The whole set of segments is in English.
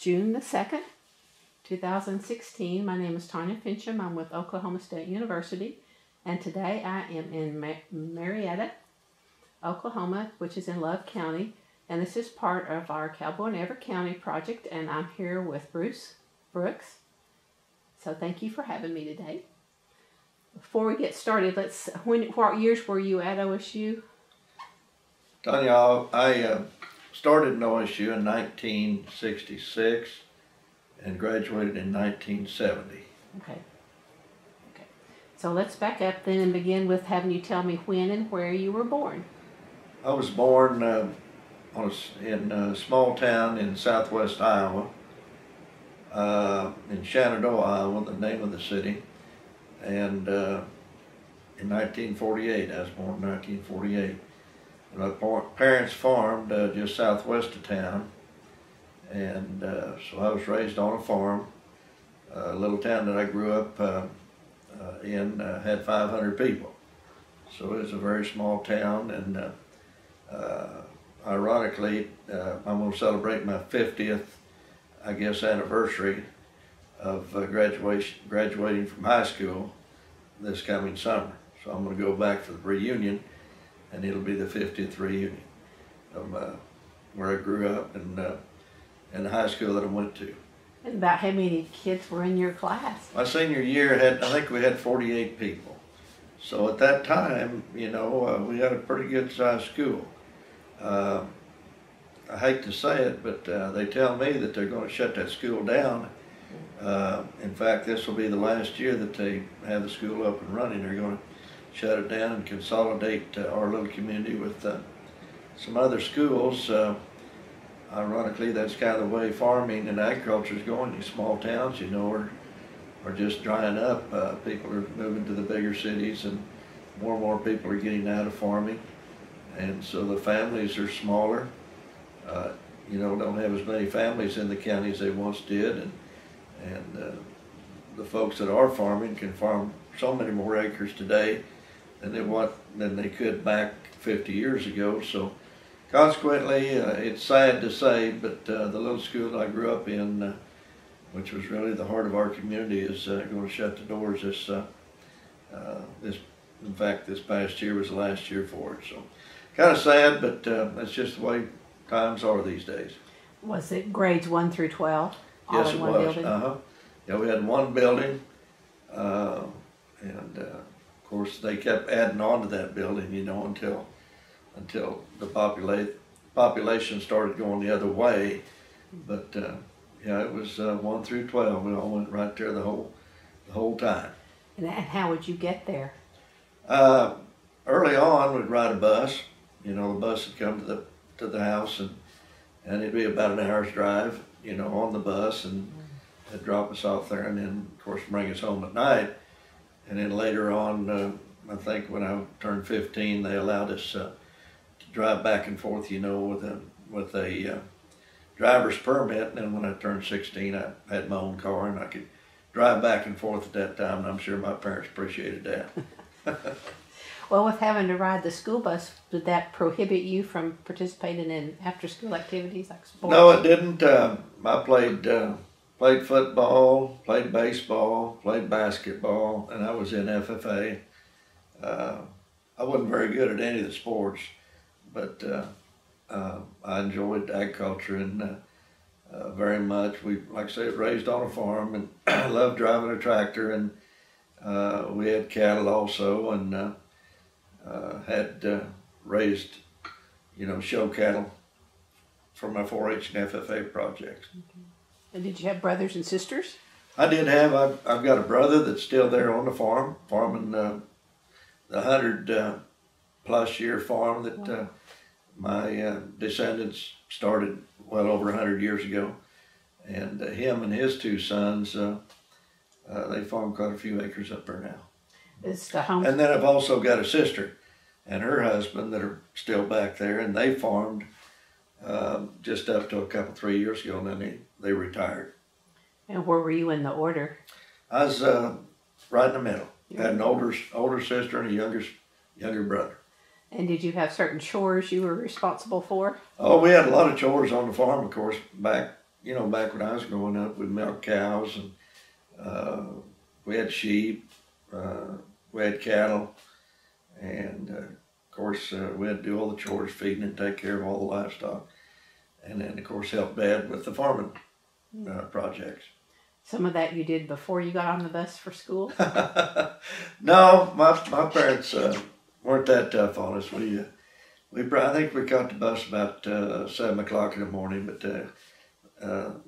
June the 2nd, 2016. My name is Tanya Finchum. I'm with Oklahoma State University, and today I am in Marietta, Oklahoma, which is in Love County, and this is part of our Cowboy in Every County project, and I'm here with Bruce Brooks. So thank you for having me today. Before we get started, what years were you at OSU? Tanya, I started in OSU in 1966 and graduated in 1970. Okay. So let's back up then and begin with having you tell me when and where you were born. I was born in a small town in southwest Iowa, in Shenandoah, Iowa, the name of the city. And in 1948, I was born in 1948. My parents farmed just southwest of town, and so I was raised on a farm. A little town that I grew up in had 500 people, so it was a very small town. And ironically, I'm going to celebrate my 50th, I guess, anniversary of graduating from high school this coming summer. So I'm going to go back for the reunion, and it'll be the 50th reunion of where I grew up and the high school that I went to. And about how many kids were in your class? My senior year, I think we had 48 people. So at that time, you know, we had a pretty good sized school. I hate to say it, but they tell me that they're going to shut that school down. In fact, this will be the last year that they have the school up and running. They're going to shut it down and consolidate our little community with some other schools. Ironically, that's kind of the way farming and agriculture is going. These small towns, you know, are just drying up. People are moving to the bigger cities, and more people are getting out of farming. And so the families are smaller. You know, don't have as many families in the county as they once did. And the folks that are farming can farm so many more acres today than they could back 50 years ago. So consequently, it's sad to say, but the little school I grew up in, which was really the heart of our community, is going to shut the doors in fact, this past year was the last year for it. So kind of sad, but that's just the way times are these days. Was it grades 1 through 12? Yes, it was. Yeah, we had one building, and of course they kept adding on to that building, you know, until the population started going the other way. But yeah, it was 1 through 12. We all went right there the whole time. And how would you get there? Early on, we'd ride a bus. You know, the bus would come to the house, and it'd be about an hour's drive, you know, on the bus, and they'd drop us off there, and then of course bring us home at night. And then later on, I think when I turned 15, they allowed us to drive back and forth, you know, with a driver's permit. And then when I turned 16, I had my own car, and I could drive back and forth at that time, and I'm sure my parents appreciated that. Well, with having to ride the school bus, did that prohibit you from participating in after-school activities like sports? No, it didn't. I played football, played baseball, played basketball, and I was in FFA. I wasn't very good at any of the sports, but I enjoyed agriculture and very much. We, like I said, raised on a farm, and I loved driving a tractor, and we had cattle also, and had raised, you know, show cattle for my 4-H and FFA projects. Okay. And did you have brothers and sisters? I did have. I've got a brother that's still there on the farm, farming the 100+ year farm that wow. My descendants started well over 100 years ago. And him and his 2 sons, they farm quite a few acres up there now. Is the home? And then I've also got a sister and her husband that are still back there, and they farmed just up to 3 years ago, and then they retired. And where were you in the order? I was right in the middle. I had an older sister and a younger brother. And did you have certain chores you were responsible for? Oh, we had a lot of chores on the farm, of course, back you know, back when I was growing up, we milked cows, and we had sheep, we had cattle, and of course we had to do all the chores, feeding and take care of all the livestock, and then of course help Dad with the farming projects. Some of that you did before you got on the bus for school? No, my parents weren't that tough on us. I think we caught the bus about 7 o'clock in the morning, but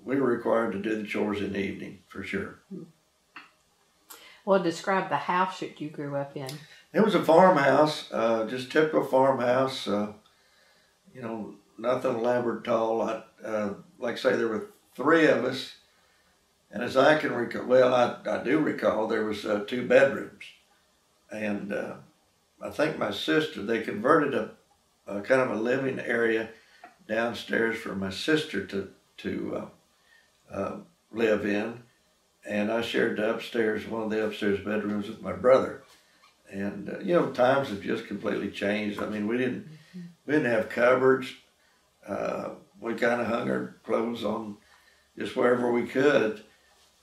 we were required to do the chores in the evening for sure. Well, describe the house that you grew up in. It was a farmhouse, just typical farmhouse. You know, nothing elaborate at all. Like I say, there were 3 of us. And as I can recall, well, I do recall there was 2 bedrooms, and I think my sister, they converted a kind of a living area downstairs for my sister to live in, and I shared the upstairs, one of the upstairs bedrooms with my brother. And you know, times have just completely changed. I mean, we didn't have cupboards. We kind of hung our clothes on just wherever we could.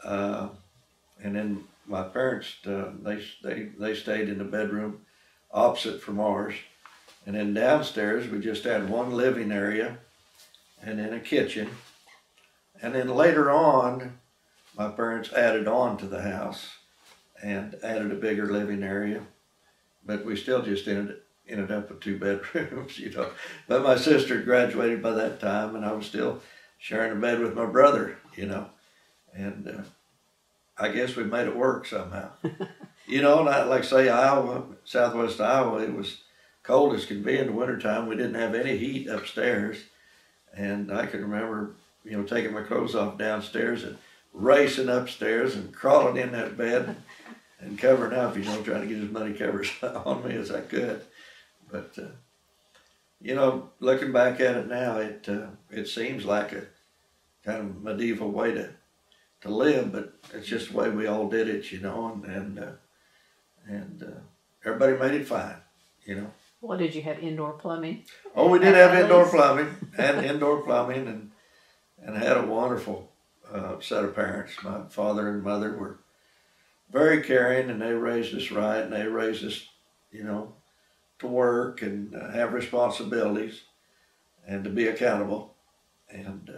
And then my parents, they stayed in the bedroom opposite from ours. And then downstairs, we just had one living area and then a kitchen. And then later on, my parents added on to the house and added a bigger living area. But we still just ended up with 2 bedrooms, you know. But my sister graduated by that time, and I was still sharing a bed with my brother, you know. And I guess we made it work somehow. You know, and like say Iowa, southwest Iowa, it was cold as can be in the wintertime. We didn't have any heat upstairs. And I can remember, you know, taking my clothes off downstairs and racing upstairs and crawling in that bed and covering up, you know, trying to get as many covers on me as I could. But, you know, looking back at it now, it seems like a kind of medieval way to live, but it's just the way we all did it, you know, and everybody made it fine, you know. Well, did you have indoor plumbing? Oh, we did have indoor plumbing, and had a wonderful set of parents. My father and mother were very caring, and they raised us right, and they raised us, you know, to work and have responsibilities and to be accountable, and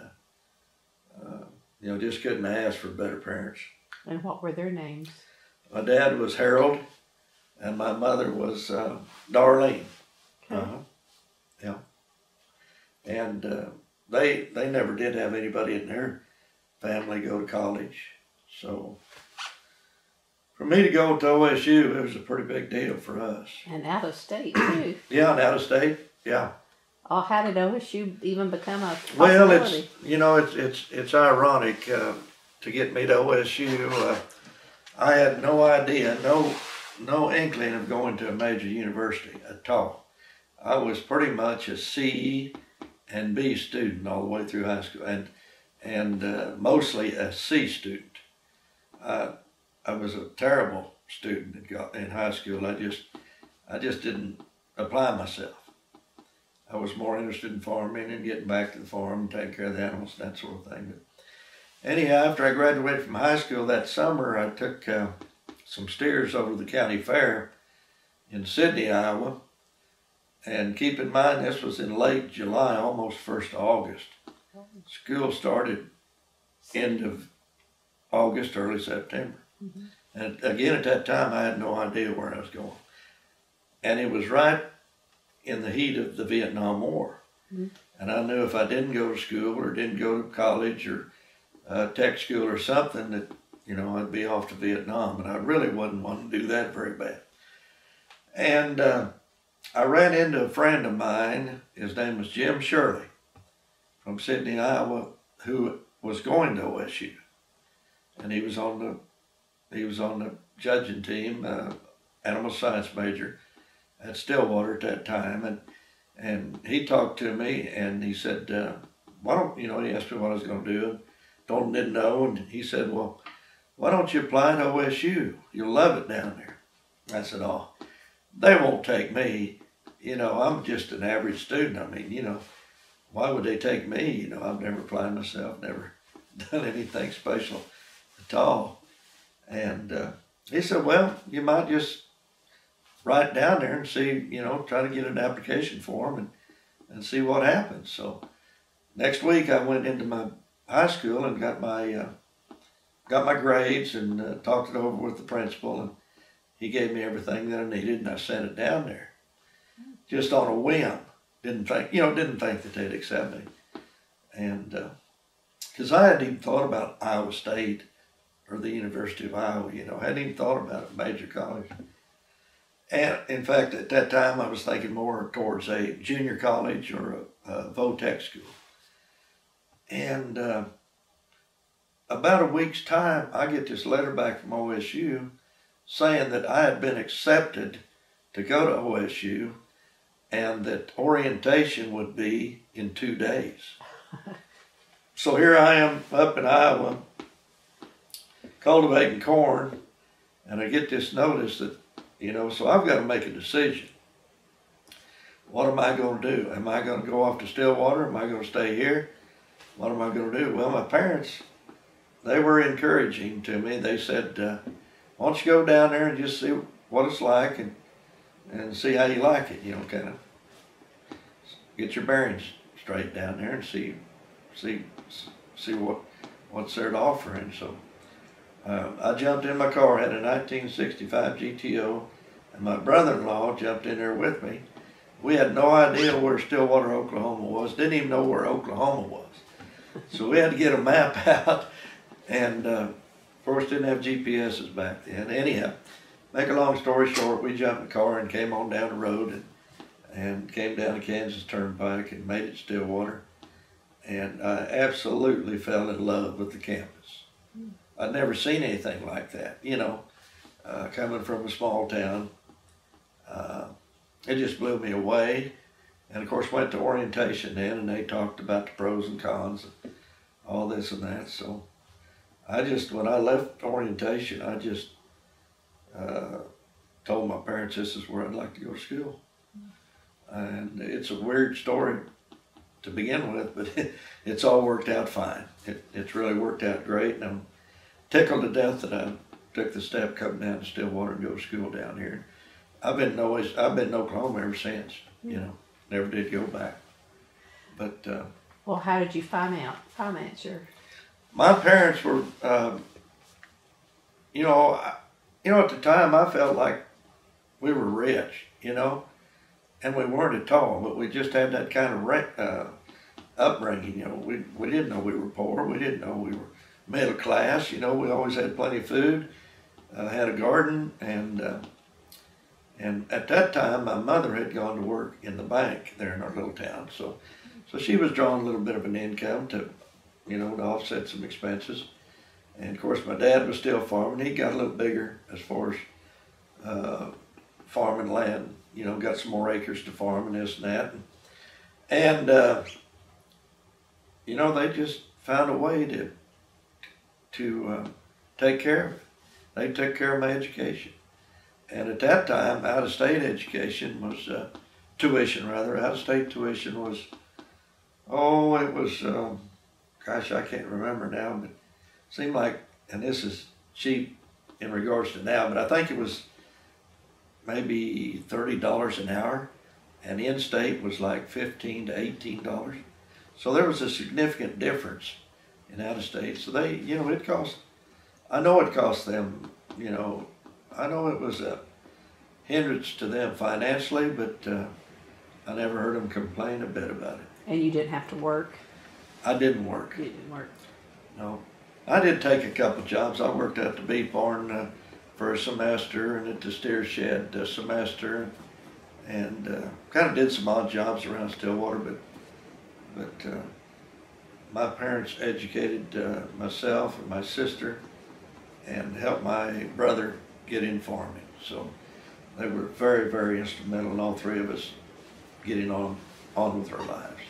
you know, just couldn't ask for better parents. And what were their names? My dad was Harold, and my mother was Darlene. Okay. Yeah. And they never did have anybody in their family go to college. So for me to go to OSU, it was a pretty big deal for us. And out of state, too. Yeah, and out of state, yeah. Oh, how did OSU even become a possibility? Well, it's ironic to get me to OSU. I had no idea, no inkling of going to a major university at all. I was pretty much a C and B student all the way through high school, and mostly a C student. I was a terrible student in high school. I just didn't apply myself. I was more interested in farming and getting back to the farm and taking care of the animals and that sort of thing. But anyhow, after I graduated from high school that summer, I took some steers over to the county fair in Sidney, Iowa. And keep in mind, this was in late July, almost 1st of August. School started end of August, early September. Mm-hmm. And again, at that time, I had no idea where I was going. And it was right in the heat of the Vietnam War. Mm-hmm. And I knew if I didn't go to school or didn't go to college or tech school or something, that, you know, I'd be off to Vietnam. And I really wouldn't want to do that very bad. And I ran into a friend of mine. His name was Jim Shirley from Sidney, Iowa, who was going to OSU. And he was on the judging team, animal science major at Stillwater at that time, and he talked to me and he said, why don't, you know, he asked me what I was going to do, and didn't know, and he said, well, why don't you apply to OSU? You'll love it down there. I said, oh, they won't take me. You know, I'm just an average student. I mean, you know, why would they take me? You know, I've never applied myself, never done anything special at all. And he said, well, you might just write down there and see, try to get an application form and see what happens. So next week I went into my high school and got my grades and talked it over with the principal, and he gave me everything that I needed, and I sent it down there just on a whim. Didn't think that they'd accept me. And because I hadn't even thought about Iowa State or the University of Iowa, hadn't even thought about a major college. And in fact, at that time, I was thinking more towards a junior college or a vo-tech school. And about a week's time, I get this letter back from OSU saying that I had been accepted to go to OSU and that orientation would be in 2 days. So here I am up in Iowa cultivating corn, and I get this notice that, so I've got to make a decision. What am I going to do? Am I going to go off to Stillwater? Am I going to stay here? What am I going to do? Well, my parents, they were encouraging to me. They said, why don't you go down there and just see what it's like and see how you like it, kind of get your bearings straight down there and see what's there to offer. And so I jumped in my car, had a 1965 GTO, and my brother-in-law jumped in there with me. We had no idea where Stillwater, Oklahoma was, didn't even know where Oklahoma was. So we had to get a map out, and of course didn't have GPSs back then. Anyhow, make a long story short, we jumped in the car and came on down the road and came down the Kansas Turnpike and made it Stillwater. And I absolutely fell in love with the campus. I'd never seen anything like that, coming from a small town. It just blew me away. And of course went to orientation then, and they talked about the pros and cons and all this and that. So when I left orientation, I just told my parents this is where I'd like to go to school. And it's a weird story to begin with, but it's all worked out fine. It's really worked out great, and I'm tickled to death that I took the step coming down to Stillwater and go to school down here. I've been in Oklahoma ever since, never did go back. But well, how did you finance your? My parents were, at the time I felt like we were rich, and we weren't at all, but we just had that kind of upbringing. We didn't know we were poor. We didn't know we were middle class. We always had plenty of food, had a garden, and at that time my mother had gone to work in the bank there in our little town. So she was drawing a little bit of an income to offset some expenses. And of course my dad was still farming. He got a little bigger as far as farming land. Got some more acres to farm and this and that. And they just found a way to take care of it. They took care of my education. And at that time, out-of-state education was, out-of-state tuition was, gosh, I can't remember now, but it seemed like, and this is cheap in regards to now, but I think it was maybe $30 an hour, and in-state was like $15 to $18. So there was a significant difference in out-of-state. So they, it cost, I know it cost them, I know it was a hindrance to them financially, but I never heard them complain a bit about it. And you didn't have to work? I didn't work. You didn't work? No. I did take a couple jobs. I worked at the beef barn for a semester, and at the steer shed a semester, and kind of did some odd jobs around Stillwater, but my parents educated myself and my sister and helped my brother get in farming. So they were very, very instrumental in all three of us getting on with our lives.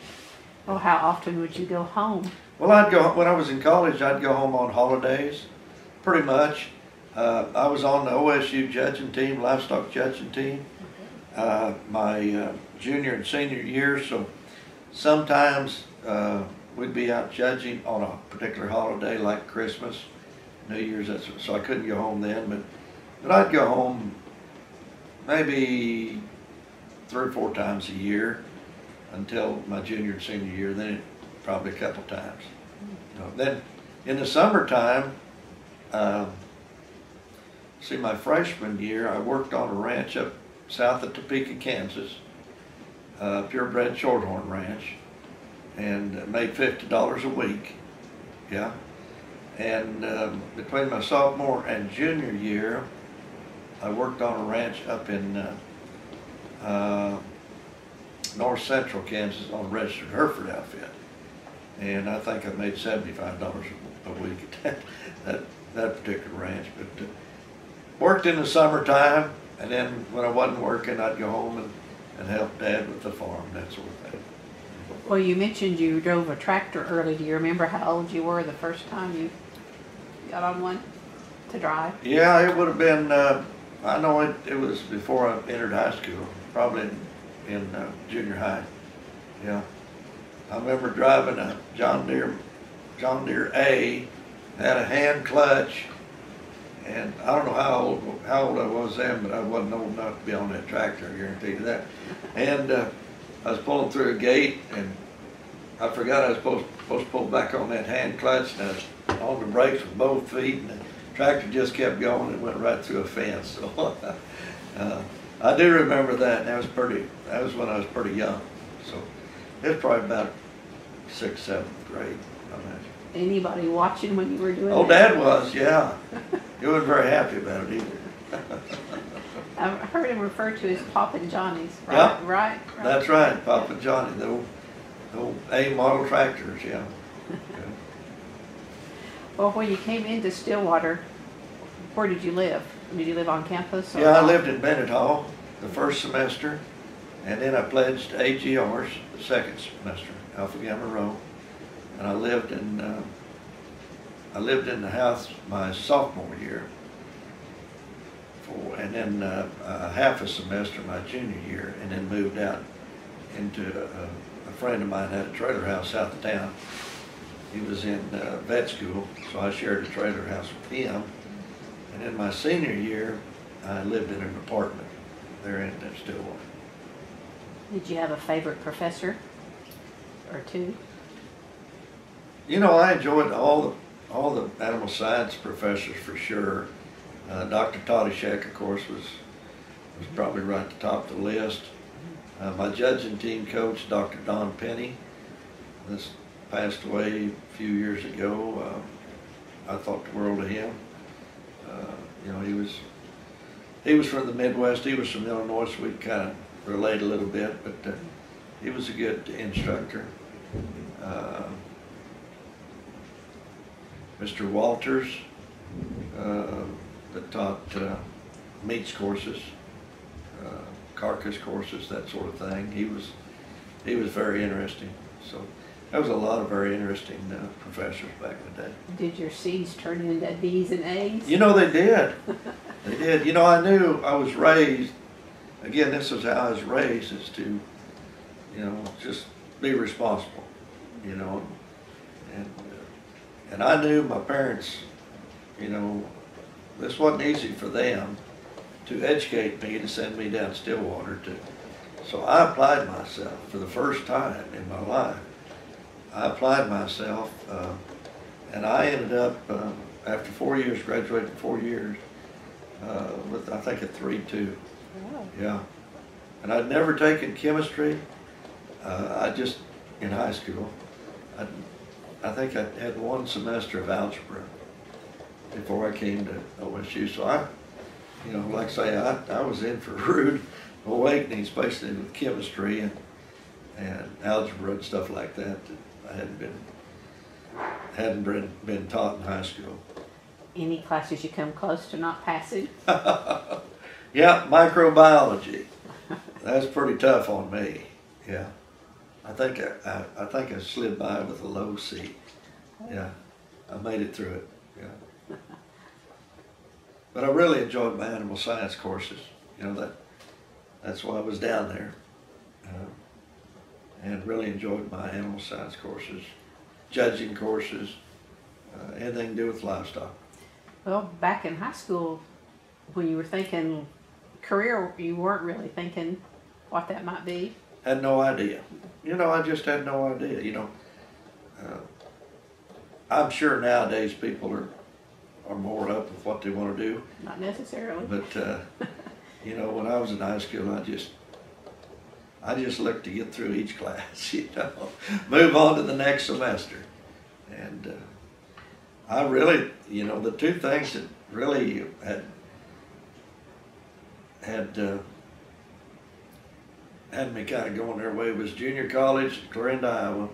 Well, how often would you go home? Well, when I was in college, I'd go home on holidays, pretty much. I was on the OSU judging team, livestock judging team, my junior and senior years. So sometimes we'd be out judging on a particular holiday like Christmas, New Year's, so I couldn't go home then, but I'd go home maybe 3 or 4 times a year until my junior and senior year, then probably a couple times. Then in the summertime, see, my freshman year, I worked on a ranch up south of Topeka, Kansas, purebred shorthorn ranch, and made $50 a week. Yeah. And between my sophomore and junior year, I worked on a ranch up in north central Kansas on a registered Hereford outfit. And I think I made $75 a week at that particular ranch. But worked in the summertime, and then when I wasn't working, I'd go home and help Dad with the farm, that sort of thing. Well, you mentioned you drove a tractor early. Do you remember how old you were the first time you got on one to drive? Yeah, it would have been, I know it was before I entered high school, probably in junior high. Yeah. I remember driving a John Deere A, had a hand clutch, and I don't know how old I was then, but I wasn't old enough to be on that tractor, I guarantee you that. And I was pulling through a gate, and I forgot I was supposed to pull back on that hand clutch, and I was on the brakes with both feet, and the tractor just kept going and went right through a fence. So I do remember that, and that was when I was pretty young. So it was probably about 6th, 7th grade, I imagine. Anybody watching when you were doing Oh, that? Dad was, yeah. He wasn't very happy about it either. I've heard him referred to as Poppin' Johnny's, right? Yeah, right? That's right, Papa Johnny, the old A model tractors, yeah. Well, when you came into Stillwater, where did you live? Did you live on campus? Yeah, I lived in Bennett Hall the first semester, and then I pledged AGRs the second semester, Alpha Gamma Rho, and I lived in the house my sophomore year, and then half a semester my junior year, and then moved out into a friend of mine had a trailer house south of town. He was in vet school, so I shared a trailer house with him. And in my senior year, I lived in an apartment there in Stillwater. Did you have a favorite professor or two? You know, I enjoyed all the animal science professors for sure. Dr. Toddyshek, of course, was probably right at the top of the list. My judging team coach, Dr. Don Penny, this passed away a few years ago. I thought the world of him. You know, he was from the Midwest. He was from Illinois, so we kind of relate a little bit. But he was a good instructor. Mr. Walters, that taught meats courses, carcass courses, that sort of thing. He was very interesting. So there was a lot of very interesting professors back in the day. Did your C's turn into B's and A's? You know, they did. They did. You know, I knew I was raised, again, this is how I was raised, is to, you know, just be responsible, you know. And I knew my parents, you know, this wasn't easy for them to educate me, to send me down Stillwater to. So I applied myself for the first time in my life. I applied myself, and I ended up, after 4 years, graduated 4 years, with I think a 3.2. Wow. Yeah. And I'd never taken chemistry. I just, in high school, I think I had 1 semester of algebra before I came to OSU. So I, you know, like I say, I was in for rude awakening, especially with chemistry and algebra and stuff like that I hadn't been taught in high school. Any classes you come close to not passing? Yeah, microbiology. That's pretty tough on me. Yeah, I think I slid by with a low C. Yeah, I made it through it. Yeah, but I really enjoyed my animal science courses. You know, that's why I was down there, and really enjoyed my animal science courses. judging courses, anything to do with livestock. Well, back in high school, when you were thinking career, you weren't really thinking what that might be. Had no idea. You know, I just had no idea. You know, I'm sure nowadays people are more up with what they want to do. Not necessarily. But you know, when I was in high school, I just looked to get through each class. You know, move on to the next semester, and I really, you know, the two things that really had me kind of going their way was junior college in Clarinda, Iowa,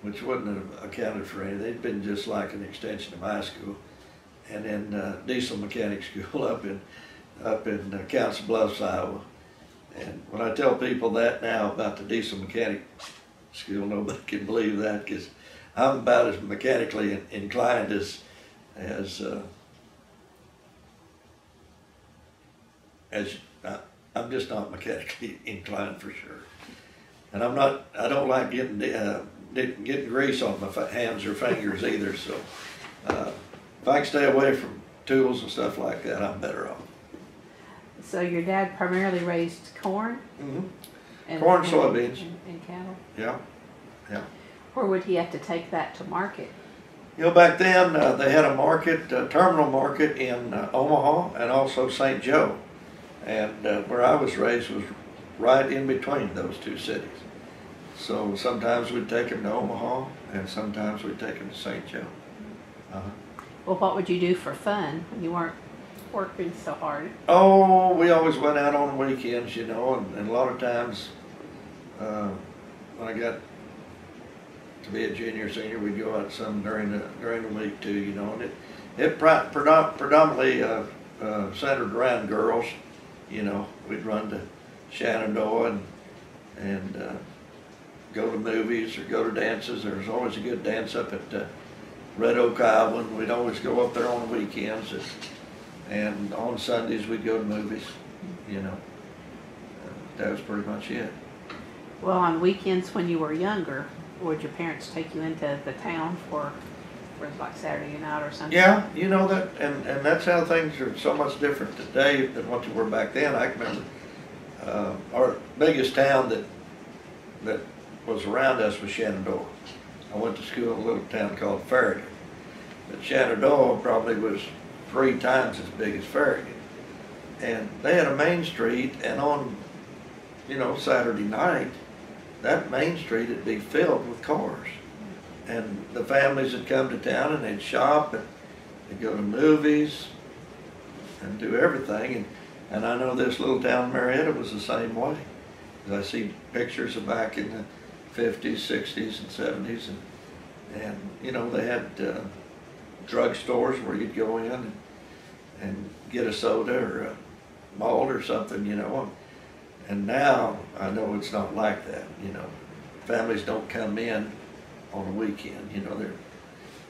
which wouldn't have accounted for anything. They'd been just like an extension of my school, and then diesel mechanic school up in Council Bluffs, Iowa. And when I tell people that now about the diesel mechanic school, nobody can believe that, because I'm about as mechanically inclined as I'm just not mechanically inclined for sure. And I don't like getting grease on my hands or fingers either. So if I can stay away from tools and stuff like that, I'm better off. So your dad primarily raised corn? Mm-hmm. And corn, soybeans. And cattle? Yeah, yeah. Where would he have to take that to market? You know, back then they had a market, terminal market in Omaha and also St. Joe. And where I was raised was right in between those two cities. So sometimes we'd take him to Omaha and sometimes we'd take him to St. Joe. Well, what would you do for fun when you weren't working so hard? Oh, we always went out on the weekends, you know, and a lot of times when I got to be a junior, senior, we'd go out some during the week too, you know, and it predominantly centered around girls, you know. We'd run to Shenandoah and go to movies or go to dances. There was always a good dance up at Red Oak, Iowa, and we'd always go up there on the weekends, and on Sundays we'd go to movies, you know. That was pretty much it. Well, on weekends when you were younger, would your parents take you into the town for like Saturday night or something? Yeah, you know that, and that's how things are so much different today than what they were back then. I can remember our biggest town that was around us was Shenandoah. I went to school in a little town called Farragut, but Shenandoah probably was 3 times as big as Farragut. And they had a main street, and on, you know, Saturday night, that main street would be filled with cars. And the families would come to town and they'd shop and they'd go to movies and do everything. And I know this little town, Marietta, was the same way. I see pictures of back in the 50s, 60s, and 70s. And you know, they had drug stores where you'd go in and get a soda or a malt or something, you know. And now I know it's not like that, you know. Families don't come in on a weekend, you know.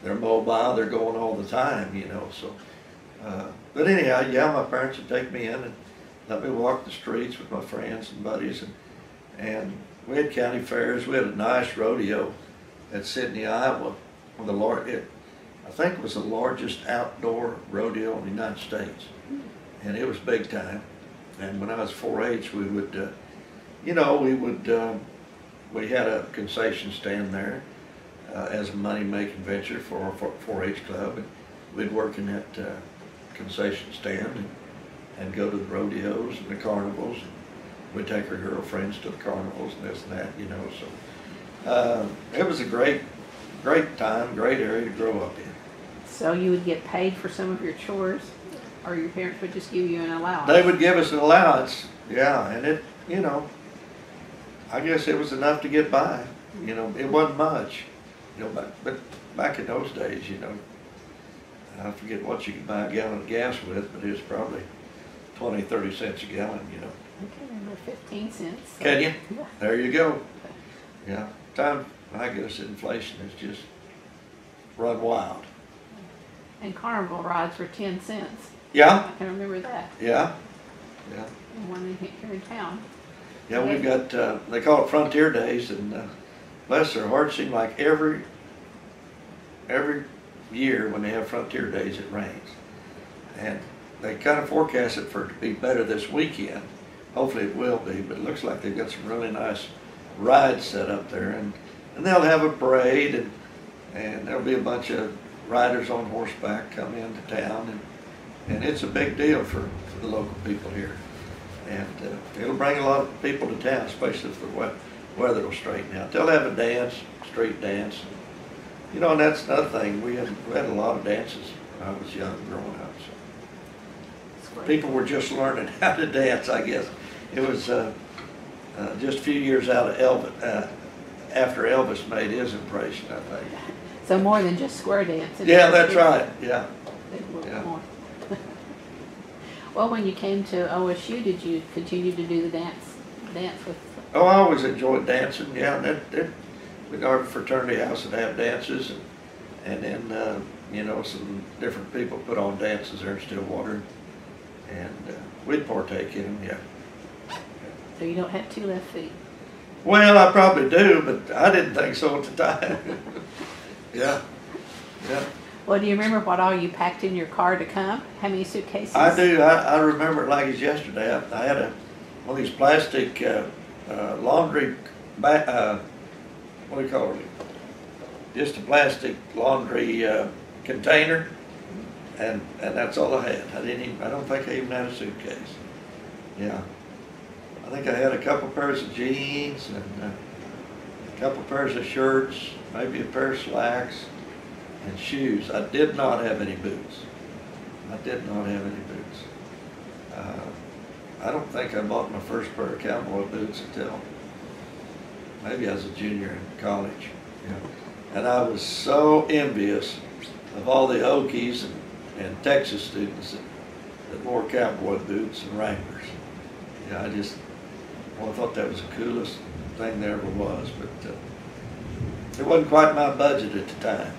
They're mobile, they're going all the time, you know. So, but anyhow, yeah, my parents would take me in and let me walk the streets with my friends and buddies, and we had county fairs. We had a nice rodeo at Sidney, Iowa, I think it was the largest outdoor rodeo in the United States, and it was big time. And when I was 4-H, we would, you know, we had a concession stand there as a money-making venture for our 4-H club, and we'd work in that concession stand and go to the rodeos and the carnivals. And we'd take our girlfriends to the carnivals and this and that, you know. So it was a great time, great area to grow up in. So you would get paid for some of your chores, or your parents would just give you an allowance? They would give us an allowance, yeah, and it, you know, I guess it was enough to get by. You know, it wasn't much, you know, but back in those days, you know, I forget what you could buy a gallon of gas with, but it was probably 20, 30 cents a gallon, you know. I can remember 15 cents. So. Can you? Yeah. There you go. Yeah, I guess inflation has just run wild. And carnival rides were 10 cents. Yeah. I can remember that. Yeah. Yeah. And one here in town. Yeah, we've got, they call it Frontier Days, and bless their hearts, seemed like every every year when they have Frontier Days, it rains. And they kind of forecast it for it to be better this weekend. Hopefully it will be, but it looks like they've got some really nice rides set up there. And they'll have a parade, and there'll be a bunch of riders on horseback come into town. And it's a big deal for the local people here. And it'll bring a lot of people to town, especially if the weather will straighten out. They'll have a dance, street dance. You know, and that's another thing. We had a lot of dances when I was young, growing up. So people were just learning how to dance, I guess. It was just a few years out of Elvis, after Elvis made his impression, I think. So more than just square dancing. Yeah, that's right. Yeah. Yeah. More. Well, when you came to OSU, did you continue to do the dance with? Oh, I always enjoyed dancing. Yeah, and our fraternity house would have dances, and then you know, some different people put on dances there in Stillwater, and we'd partake in them. Yeah. So you don't have two left feet. Well, I probably do, but I didn't think so at the time. Yeah. Yeah. Well, do you remember what all you packed in your car to come? How many suitcases? I do. I remember it like it's yesterday. I had one of these plastic laundry, what do you call it? Just a plastic laundry container, and that's all I had. I don't think I even had a suitcase. Yeah. I think I had a couple pairs of jeans and a couple pairs of shirts, maybe a pair of slacks, and shoes. I did not have any boots. I did not have any boots. I don't think I bought my first pair of cowboy boots until maybe I was a junior in college. Yeah. And I was so envious of all the Okies and Texas students that wore cowboy boots and Wranglers. Yeah, I thought that was the coolest thing there ever was, but it wasn't quite my budget at the time.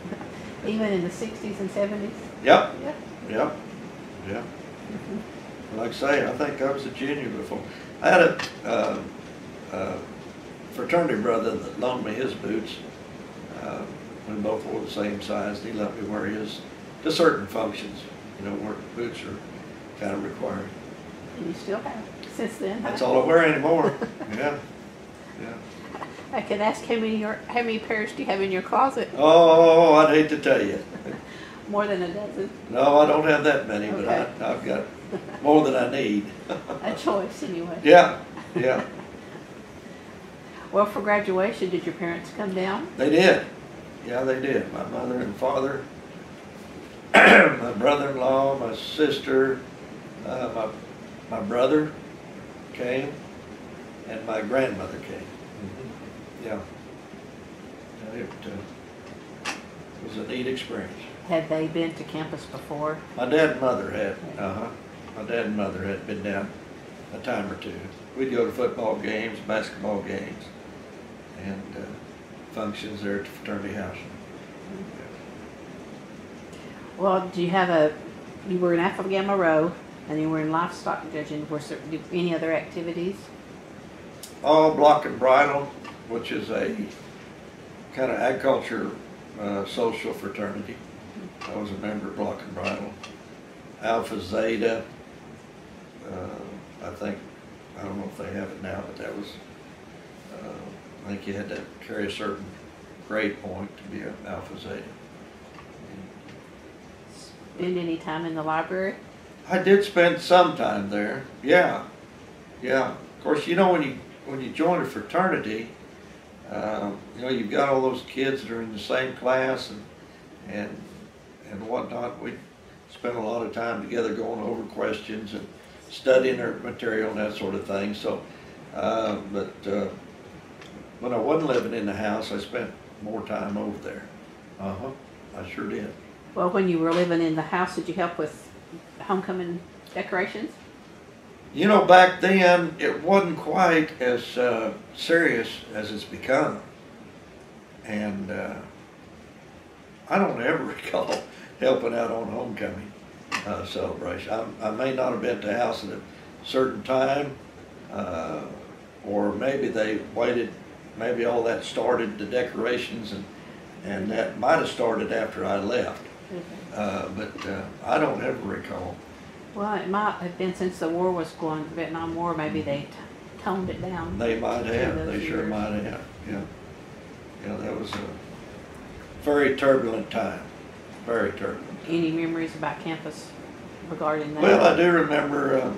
Even in the 60s and 70s? Yep. Yep. Yep. Yeah. Like I say, I think I was a junior before. I had a fraternity brother that loaned me his boots. We both wore the same size, and he let me wear his to certain functions, you know, where boots are kind of required. And you still have since then? That's all I wear anymore. Yeah. Yeah. I could ask how many pairs do you have in your closet? Oh, I'd hate to tell you. More than a dozen? No, I don't have that many, Okay. but I've got more than I need. A choice, anyway. Yeah, yeah. Well, for graduation, did your parents come down? They did. Yeah, they did. My mother and father, my brother-in-law, my sister, my brother came, and my grandmother came. Yeah. It was a neat experience. Had they been to campus before? My dad and mother had. My dad and mother had been down a time or two. We'd go to football games, basketball games, and functions there at the fraternity house. Well, you were in Alpha Gamma Rho, and you were in livestock judging. Were there any other activities? Oh, Block and Bridle, which is a kind of agriculture social fraternity. I was a member of Block and Bridle. Alpha Zeta, I don't know if they have it now, but that was, I think you had to carry a certain grade point to be an Alpha Zeta. Spend any time in the library? I did spend some time there. Yeah, yeah. Of course, you know, when you join a fraternity, you know, you've got all those kids that are in the same class and whatnot. We spent a lot of time together going over questions and studying their material and that sort of thing. So, but when I wasn't living in the house, I spent more time over there. I sure did. Well, when you were living in the house, did you help with homecoming decorations? You know, back then, it wasn't quite as serious as it's become. And I don't ever recall helping out on homecoming celebration. I may not have been at the house at a certain time, or maybe they waited, maybe all that started, the decorations, and that might have started after I left, Okay. but I don't ever recall. Well, it might have been since the war was going, the Vietnam War, maybe they toned it down. They might have, those they sure years. might have, yeah. Yeah, that was a very turbulent time, very turbulent. Any memories about campus regarding that? Well, I do remember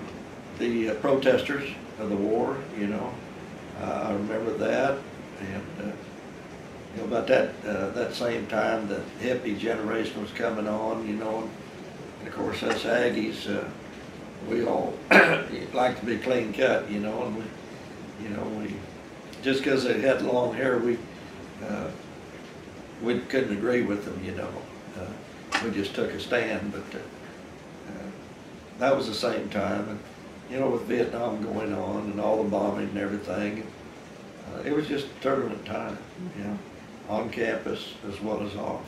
the protesters of the war, you know. I remember that, and you know, about that same time the hippie generation was coming on, you know, and of course us Aggies, we all like to be clean cut, you know, and we just because they had long hair, we couldn't agree with them, you know. We just took a stand, but that was the same time, and you know, with Vietnam going on and all the bombing and everything, it was just a turbulent time, you know, on campus as well as off.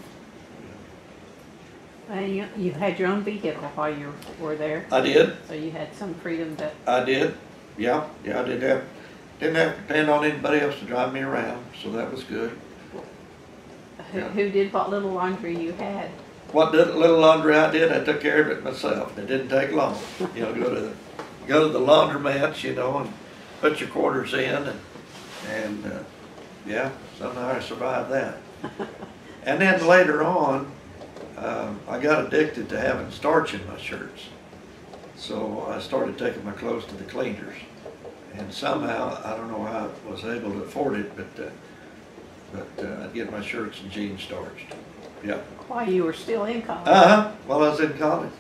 And you had your own vehicle while you were there, I did. so you had some freedom to. I did. Yeah, I didn't have to depend on anybody else to drive me around, so that was good. Who did what little laundry you had? What little laundry I did, I took care of it myself. It didn't take long. You know, go to the laundromats, you know, and put your quarters in, and yeah, somehow I survived that. And then later on, I got addicted to having starch in my shirts, so I started taking my clothes to the cleaners, and somehow I don't know how I was able to afford it, but I'd get my shirts and jeans starched. Yeah. While you were still in college. While I was in college,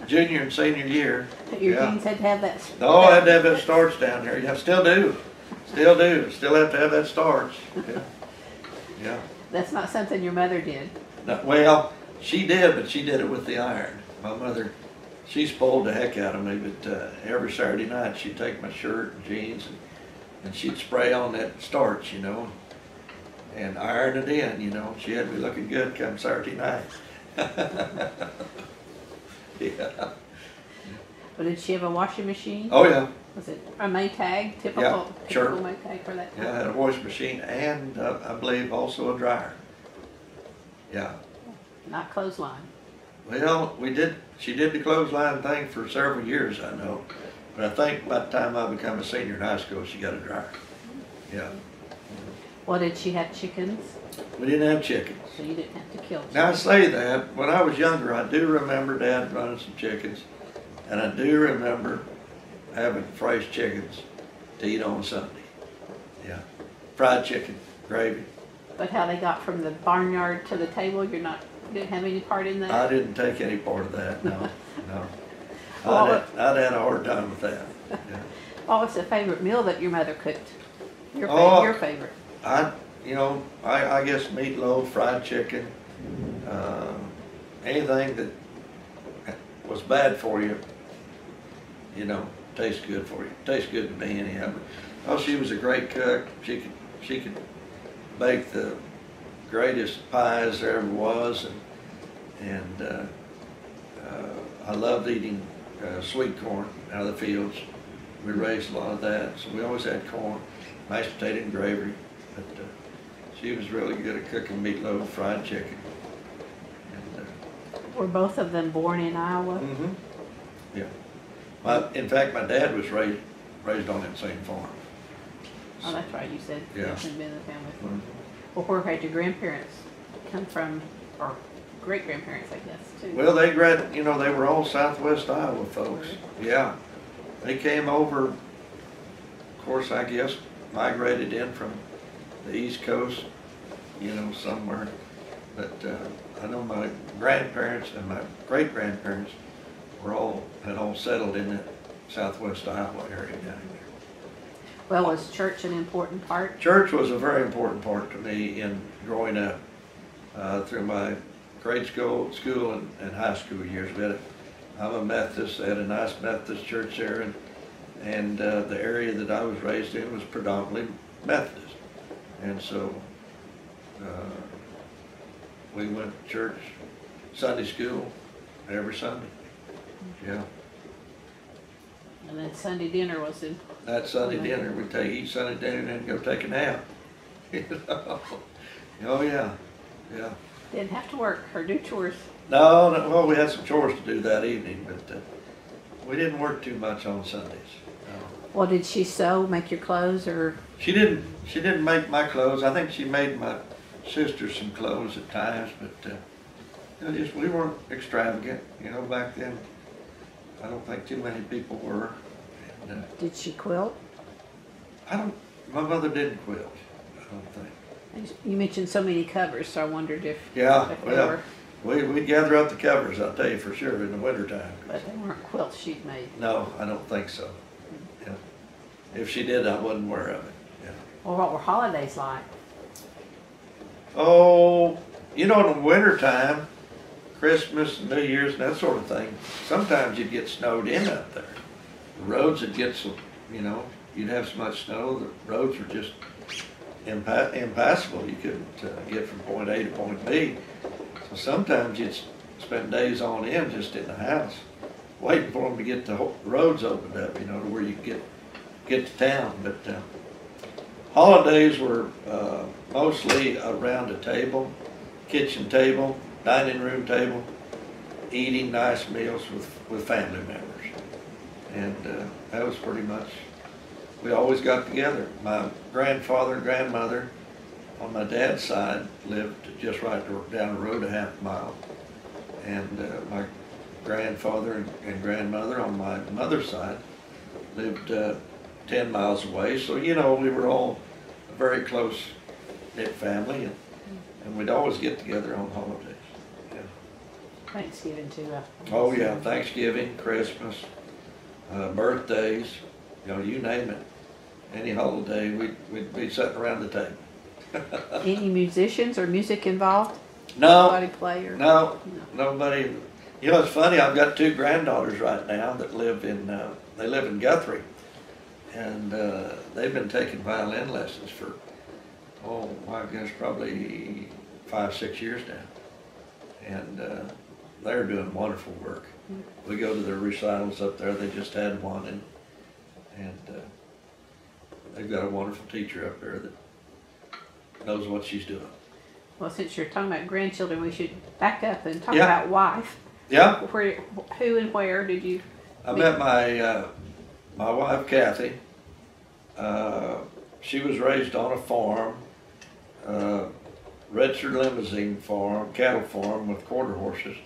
junior and senior year. Your yeah. jeans had to have that. No, I had to have that starch down there. Yeah, still do. Still do. Still have to have that starch. Yeah. Yeah. That's not something your mother did. No, well, she did, but she did it with the iron. My mother, she spoiled the heck out of me, but every Saturday night she'd take my shirt and jeans and she'd spray on that starch, you know, and iron it in, you know. She had me looking good come Saturday night. Yeah. But did she have a washing machine? Oh, yeah. Was it a Maytag? Typical, Yeah, sure. typical Maytag for that time? Yeah, I had a washing machine and I believe also a dryer. Yeah. Not clothesline. Well, she did the clothesline thing for several years, I know. But I think by the time I became a senior in high school, she got a dryer. Yeah. Well, did she have chickens? We didn't have chickens. So you didn't have to kill chickens. Now I say that, when I was younger, I do remember Dad running some chickens, and I do remember having fresh chickens to eat on Sunday. Yeah. Fried chicken, gravy. But how they got from the barnyard to the table, you didn't have any part in that? I didn't take any part of that, no, no. Well, I'd had a hard time with that. Yeah. What was the favorite meal that your mother cooked? Your favorite? I guess meatloaf, fried chicken, anything that was bad for you, you know, tastes good for you. Tastes good to me anyhow. Oh, she was a great cook. She could bake the greatest pies there ever was, and I loved eating sweet corn out of the fields. We raised a lot of that, so we always had corn, mashed potato and gravy. But she was really good at cooking meatloaf, fried chicken. And, Were both of them born in Iowa? mm-hmm. Yeah. In fact, my dad was raised on that same farm. Oh, that's right. You said you Yeah. hadn't been in the family. Mm-hmm. Well, where had your grandparents come from, or great-grandparents, I guess, too? Well, they were all Southwest Iowa folks. Yeah. They came over, of course, I guess, migrated in from the East Coast, you know, somewhere. But I know my grandparents and my great-grandparents had all settled in that Southwest Iowa area down there. Well, was church an important part? Church was a very important part to me in growing up through my grade school and high school years. I'm a Methodist. They had a nice Methodist church there, and the area that I was raised in was predominantly Methodist. And so we went to church, Sunday school, every Sunday. Yeah. And then Sunday dinner was in. That Sunday dinner, we'd eat Sunday dinner and then go take a nap. You know? Oh yeah. Yeah. Didn't have to work or do chores. No, no, well, we had some chores to do that evening, but we didn't work too much on Sundays. No. Well, did she sew, make your clothes, or? She didn't. She didn't make my clothes. I think she made my sister some clothes at times, but we weren't extravagant, back then. I don't think too many people were. And, did she quilt? My mother didn't quilt, I don't think. You mentioned so many covers, so I wondered if. Yeah, if well, we'd gather up the covers, I'll tell you for sure, in the wintertime. But they weren't quilts she'd made. No, I don't think so. Yeah. If she did, I wasn't aware of it. Yeah. Well, what were holidays like? Oh, in the wintertime, Christmas, New Year's, and that sort of thing, sometimes you'd get snowed in up there. The roads would get so, you'd have so much snow, the roads were just impassable. You couldn't get from point A to point B. So sometimes you'd spend days on end just in the house, waiting for them to get the roads opened up, to where you could get to town. But holidays were mostly around a table, kitchen table, dining room table, eating nice meals with family members. And that was pretty much, we always got together. My grandfather and grandmother on my dad's side lived just right down the road a half mile. And my grandfather and grandmother on my mother's side lived 10 miles away. So, we were all a very close-knit family, and we'd always get together on holidays. Yeah. Thanksgiving too. Oh yeah, Thanksgiving, Christmas, birthdays, you name it. Any holiday, we'd be sitting around the table. Any musicians or music involved? No. Nobody play or? No, nobody. It's funny, I've got two granddaughters right now that live in Guthrie. And they've been taking violin lessons for, I guess probably 5-6 years now. And they're doing wonderful work. We go to their recitals up there. They just had one, and they've got a wonderful teacher up there that knows what she's doing. Well, since you're talking about grandchildren, we should back up and talk Yeah. about wife. Yeah. Who and where did you I met my wife, Kathy. She was raised on a farm, registered limousine farm, cattle farm with quarter horses,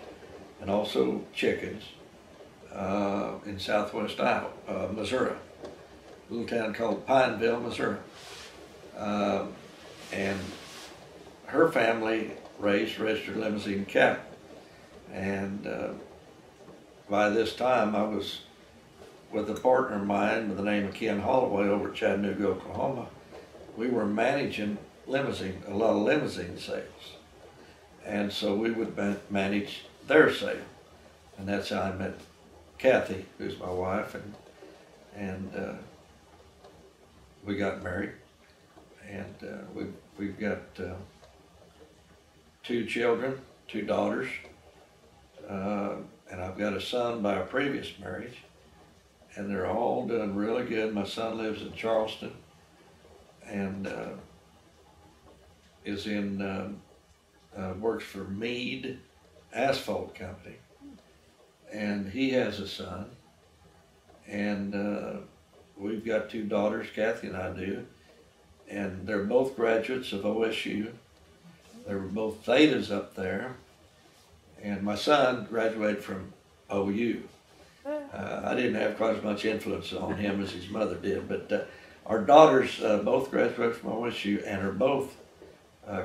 and also chickens in southwest Missouri, a little town called Pineville, Missouri. And her family raised registered limousine cattle. And by this time, I was with a partner of mine by the name of Ken Holloway over at Chattanooga, Oklahoma. We were managing a lot of limousine sales. And so we would manage their sale. And that's how I met Kathy, who's my wife, and we got married. And we've got 2 children, 2 daughters, and I've got a son by a previous marriage, and they're all doing really good. My son lives in Charleston, and works for Meade Asphalt Company, and he has a son, and we've got 2 daughters, Kathy and I do, and they're both graduates of OSU. They were both thetas up there, and my son graduated from OU. I didn't have quite as much influence on him as his mother did, but our daughters both graduated from OSU and are both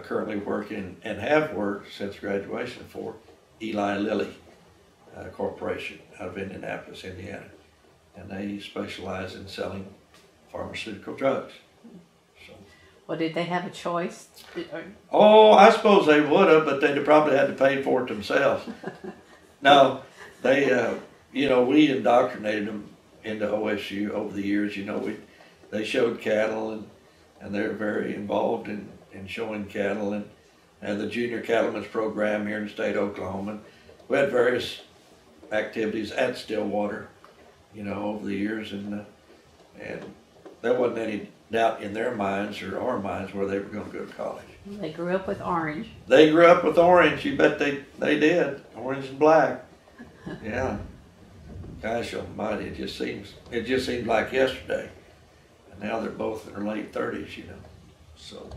currently working and have worked since graduation for Eli Lilly Corporation out of Indianapolis, Indiana. And they specialize in selling pharmaceutical drugs. So. Well, did they have a choice? Oh, I suppose they would have, but they'd have probably had to pay for it themselves. No, they, we indoctrinated them into OSU over the years. They showed cattle, and they're very involved in showing cattle, and the Junior Cattlemen's Program here in the state of Oklahoma. We had various activities at Stillwater, over the years, and there wasn't any doubt in their minds or our minds where they were going to go to college. They grew up with orange. They grew up with orange. You bet they did. Orange and black. Yeah. Gosh almighty, it just seems like yesterday. And now they're both in their late 30s, you know. So,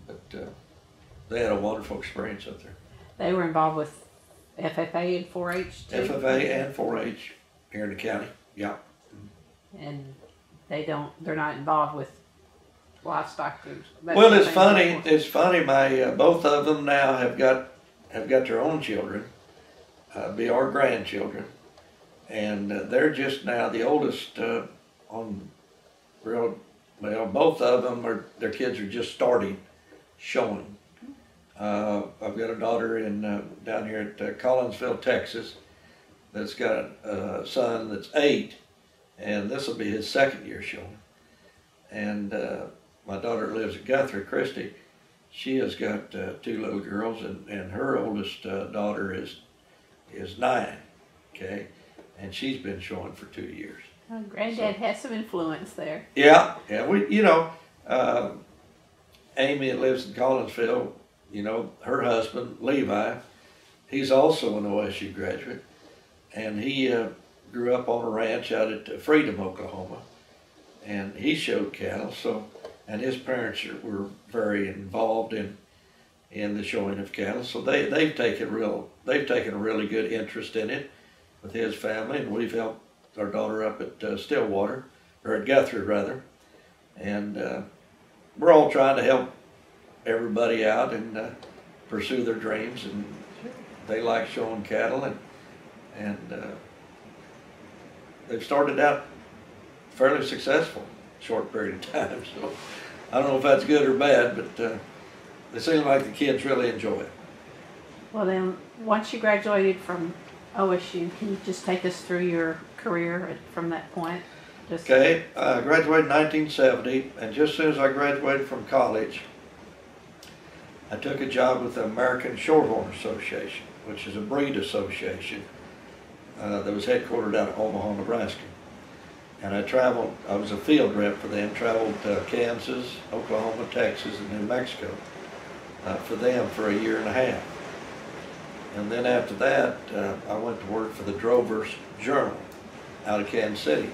but they had a wonderful experience up there. They were involved with FFA and 4-H too? FFA and 4-H here in the county, yeah. And they're not involved with livestock groups. Well, it's funny, my, both of them now have got their own children, be our grandchildren. And they're just now the oldest on real, well, both of them their kids are just starting showing. I've got a daughter down here at Collinsville, Texas, that's got a son that's 8, and this will be his 2nd year showing. And my daughter lives at Guthrie, Christie. She has got 2 little girls, and her oldest daughter is 9, okay? And she's been showing for 2 years. Oh, Granddad has some influence there. Yeah, we, Amy that lives in Collinsville, her husband, Levi, he's also an OSU graduate. And he grew up on a ranch out at Freedom, Oklahoma. And he showed cattle, and his parents were very involved in the showing of cattle. So they've taken a really good interest in it with his family, and we've helped our daughter up at Stillwater, or at Guthrie rather. And we're all trying to help everybody out and pursue their dreams, and they like showing cattle, and they've started out fairly successful, short period of time. So I don't know if that's good or bad, but they seem like the kids really enjoy it. Well then, once you graduated from OSU, can you just take us through your career from that point? Okay, I graduated in 1970, and just as soon as I graduated from college, I took a job with the American Shorthorn Association, which is a breed association that was headquartered out of Omaha, Nebraska. And I was a field rep for them, traveled Kansas, Oklahoma, Texas, and New Mexico for them for a year and a half. And then after that, I went to work for the Drovers Journal out of Kansas City.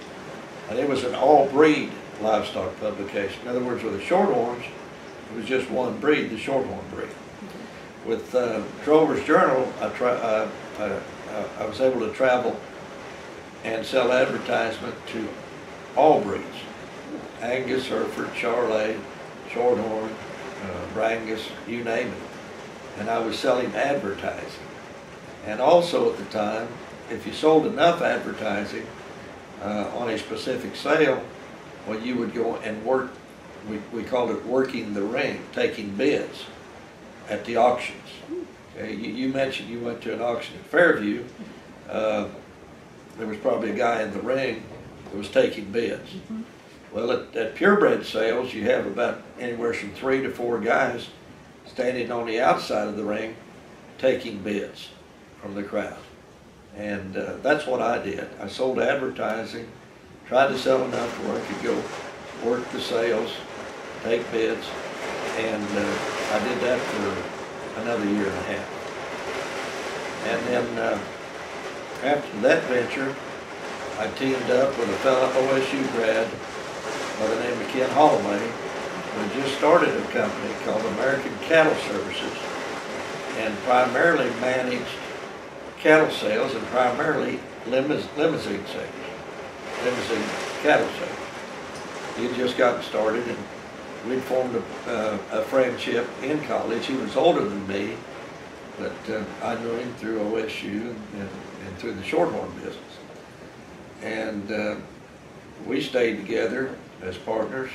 And it was an all-breed livestock publication. In other words, with the Shorthorns, it was just one breed, the Shorthorn breed. With Drovers Journal, I was able to travel and sell advertisement to all breeds. Angus, Hereford, Charolais, Shorthorn, Brangus, you name it. And I was selling advertising. And also at the time, if you sold enough advertising on a specific sale, well, you would go and work, we called it working the ring, taking bids at the auctions. Okay, you mentioned you went to an auction at Fairview. There was probably a guy in the ring that was taking bids. Mm-hmm. Well, at purebred sales, you have about anywhere from 3 to 4 guys standing on the outside of the ring taking bids from the crowd. And that's what I did. I sold advertising, tried to sell enough to where I could go work the sales, take bids, and I did that for another year and a half. And then after that venture, I teamed up with a fellow OSU grad by the name of Ken Holloway, who just started a company called American Cattle Services, and primarily managed cattle sales and primarily limousine sales, limousine cattle sales. He had just gotten started, and we'd formed a friendship in college. He was older than me, but I knew him through OSU and through the Shorthorn business. And we stayed together as partners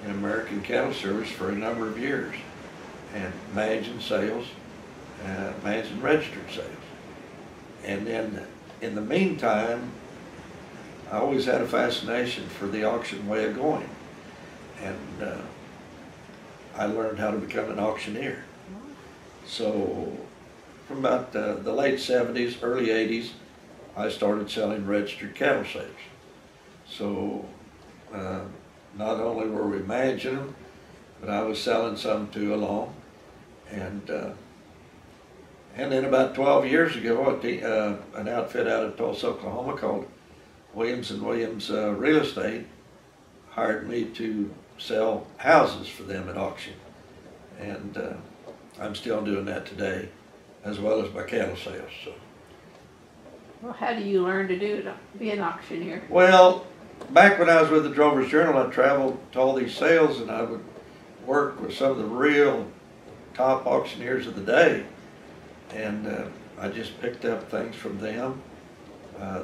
in American Cattle Service for a number of years, and managing sales, managing registered sales. And then in the meantime, I always had a fascination for the auction way of going. And I learned how to become an auctioneer. So from about the late 70s, early 80s, I started selling registered cattle sales. So not only were we managing them, but I was selling some too along. And then about 12 years ago, an outfit out of Tulsa, Oklahoma called Williams & Williams Real Estate hired me to sell houses for them at auction. And I'm still doing that today, as well as my cattle sales. So. Well, how do you learn to be an auctioneer? Well, back when I was with the Drover's Journal, I traveled to all these sales, and I would work with some of the real top auctioneers of the day. And I just picked up things from them.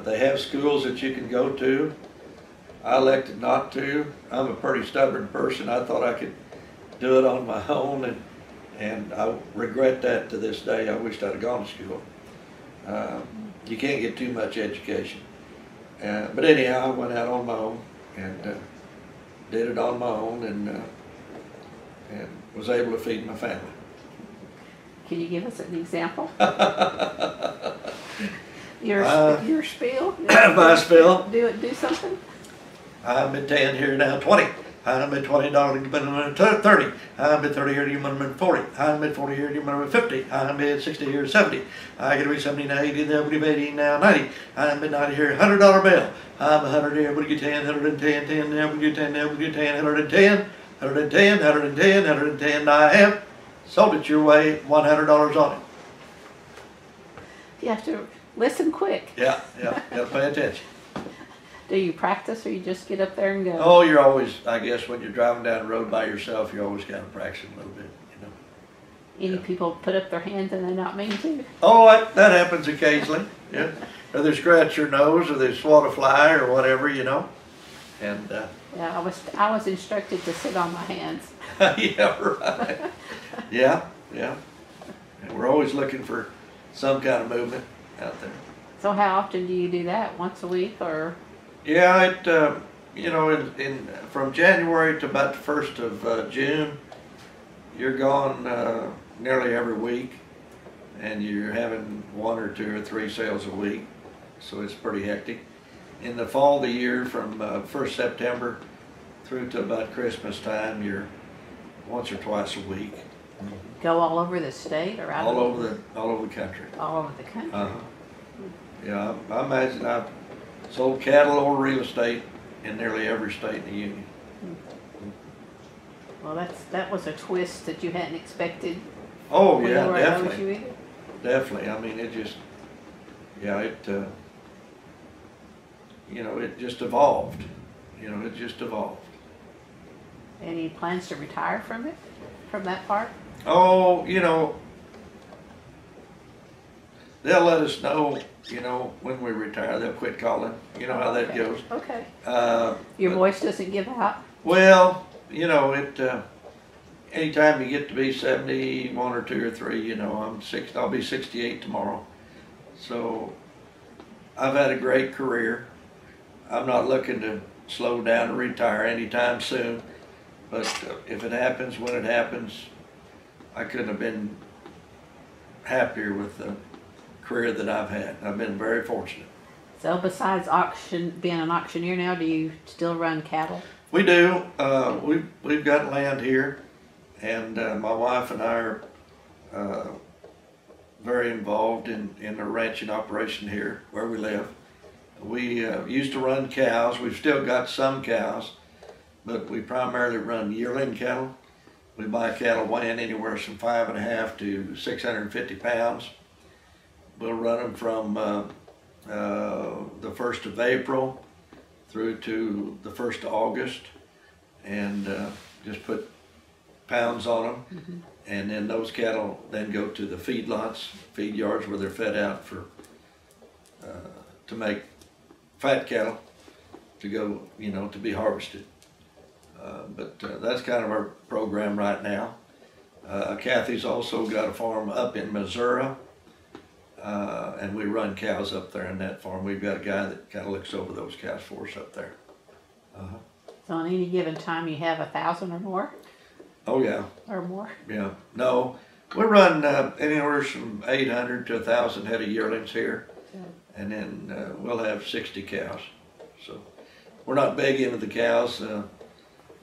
They have schools that you can go to. I elected not to. I'm a pretty stubborn person. I thought I could do it on my own, and I regret that to this day. I wished I'd have gone to school. You can't get too much education. But anyhow, I went out on my own and did it on my own, and was able to feed my family. Can you give us an example? Your spiel? My spiel? Do something? I'm at 10 here now, 20. I'm at $20, you minimum 30. I'm at 30 here, you minimum 40. I'm at 40 here, you minimum 50. I'm at 60 here, 70. I gotta be 70 now, 80, then we 80 now, 90. I'm at 90 here, $100 bill. I'm 100 here, we get 10, 110, 10, now we get 10, now we get 10, 110, 110, 110, 110. I have sold it your way, $100 on it. You have to listen quick. Yeah, gotta pay attention. Do you practice, or you just get up there and go? Oh, you're always, I guess, when you're driving down the road by yourself, you're always kind of practicing a little bit, you know. Any people put up their hands and they not mean to? Oh, that happens occasionally, yeah. Or they scratch your nose, or they swat a fly, or whatever, you know. And yeah, I was instructed to sit on my hands. yeah, right. Yeah. And we're always looking for some kind of movement out there. So how often do you do that? Once a week, or? Yeah, you know, from January to about the 1st of June, you're gone nearly every week, and you're having 1 or 2 or 3 sales a week, so it's pretty hectic. In the fall of the year, from 1st September through to about Christmas time, you're once or twice a week. Go all over the state, or out all over the country. All over the country. Yeah, I imagine I've sold cattle or real estate in nearly every state in the union. Well, that was a twist that you hadn't expected. Oh when yeah, you were definitely. at OOHRP. Definitely. I mean, it just, yeah, you know, it just evolved. You know, it just evolved. Any plans to retire from it, from that part? Oh, you know, they'll let us know, you know, when we retire. They'll quit calling. You know how that goes. Okay. Your but, voice doesn't give out? Well, you know, anytime you get to be 71 or 2 or 3, you know, I'll be 68 tomorrow. So I've had a great career. I'm not looking to slow down or retire anytime soon. But if it happens, when it happens, I couldn't have been happier with the career that I've had. I've been very fortunate. So besides being an auctioneer now, do you still run cattle? We do. We've got land here, and my wife and I are very involved in the ranching operation here where we live. We used to run cows. We've still got some cows, but we primarily run yearling cattle. We buy cattle weighing anywhere from 5.5 to 650 pounds. We'll run them from the 1st of April through to the 1st of August, and just put pounds on them. Mm-hmm. And then those cattle then go to the feedlots, feed yards, where they're fed out for to make fat cattle to go, you know, to be harvested. But that's kind of our program right now. Kathy's also got a farm up in Missouri, and we run cows up there in that farm. We've got a guy that kind of looks over those cows for us up there. So on any given time you have 1,000 or more? Oh yeah. Or more? Yeah. No, we run anywhere from 800 to 1,000 head of yearlings here, and then we'll have 60 cows. So we're not big into the cows.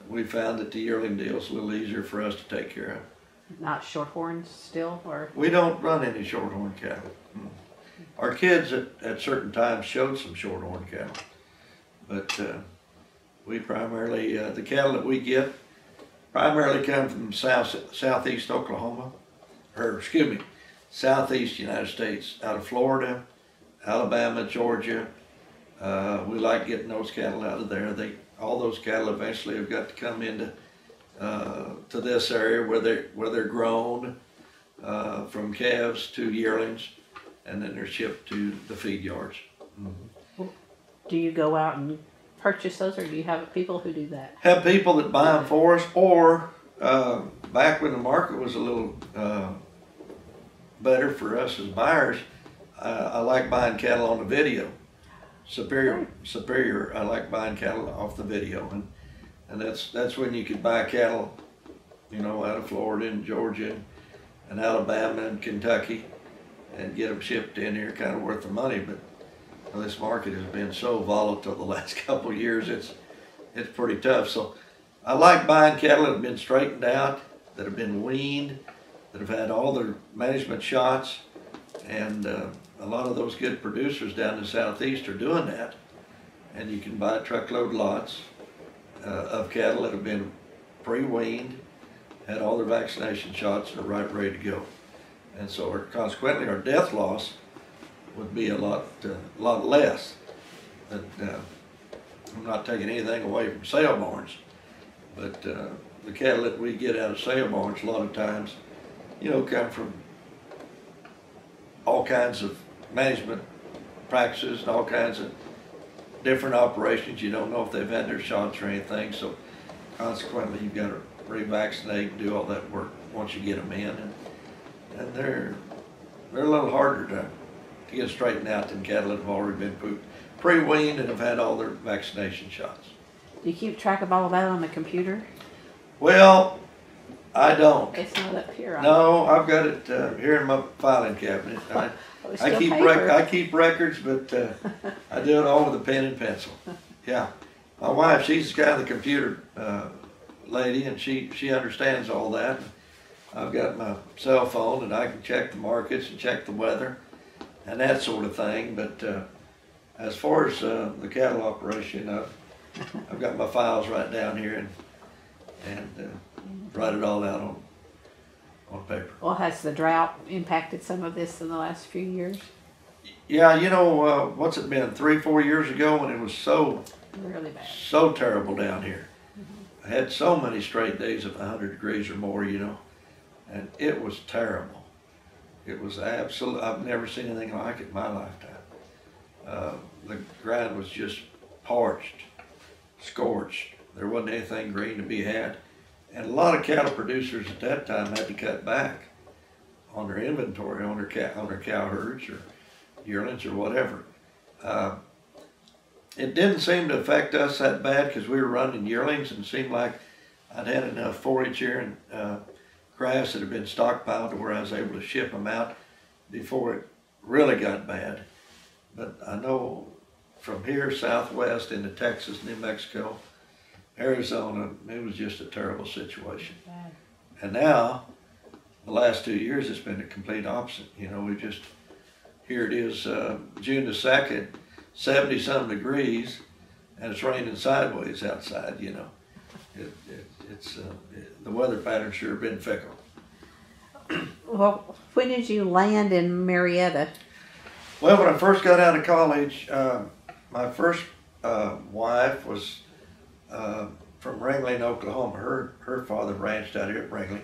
we found that the yearling deal's a little easier for us to take care of. Not shorthorns still, or? We don't run any shorthorn cattle. Our kids at certain times showed some shorthorn cattle, but we primarily, the cattle that we get primarily come from southeast Oklahoma, or excuse me, southeast United States, out of Florida, Alabama, Georgia. We like getting those cattle out of there. All those cattle eventually have got to come into to this area where they're grown from calves to yearlings, and then they're shipped to the feed yards. Mm-hmm. Do you go out and purchase those, or do you have people who do that? Have people that buy them for us, or back when the market was a little better for us as buyers, I like buying cattle on the video. Superior. I like buying cattle off the video, and that's when you could buy cattle, you know, out of Florida and Georgia and Alabama and Kentucky, and get them shipped in here, kind of worth the money. But this market has been so volatile the last couple of years, it's pretty tough. So I like buying cattle that have been straightened out, that have been weaned, that have had all their management shots, and a lot of those good producers down in the southeast are doing that. And you can buy truckload lots of cattle that have been pre-weaned, had all their vaccination shots, and are right ready to go. And so consequently our death loss would be a lot less. But, I'm not taking anything away from sale barns, but the cattle that we get out of sale barns a lot of times, you know, come from all kinds of management practices and all kinds of different operations. You don't know if they've had their shots or anything, so consequently you've got to revaccinate and do all that work once you get them in, and they're a little harder to get straightened out than cattle that have already been pre-weaned and have had all their vaccination shots. Do you keep track of all of that on the computer? Well, I don't. It's not up here. No, I've got it here in my filing cabinet. I keep records, but I do it all with a pen and pencil. Yeah, my wife, she's kind of the computer lady, and she understands all that. I've got my cell phone, and I can check the markets and check the weather and that sort of thing. But as far as the cattle operation, I've got my files right down here and write it all out on paper. Well, has the drought impacted some of this in the last few years? Yeah, you know, what's it been, 3-4 years ago when it was so really bad, so terrible down here. I had so many straight days of 100 degrees or more, you know, and it was terrible. It was absolute. I've never seen anything like it in my lifetime. The ground was just parched, scorched. There wasn't anything green to be had. And a lot of cattle producers at that time had to cut back on their inventory, on their cow herds or yearlings or whatever. It didn't seem to affect us that bad because we were running yearlings, and it seemed like I'd had enough forage here and grass that had been stockpiled to where I was able to ship them out before it really got bad. But I know from here southwest into Texas, New Mexico, Arizona, it was just a terrible situation. bad. And now, the last 2 years, it's been the complete opposite. You know, we just, here it is, June the 2nd, 70-some degrees, and it's raining sideways outside, you know. The weather pattern's sure been fickle. Well, when did you land in Marietta? Well, when I first got out of college, my first wife was from Ringling, Oklahoma. Her father ranched out here at Ringling,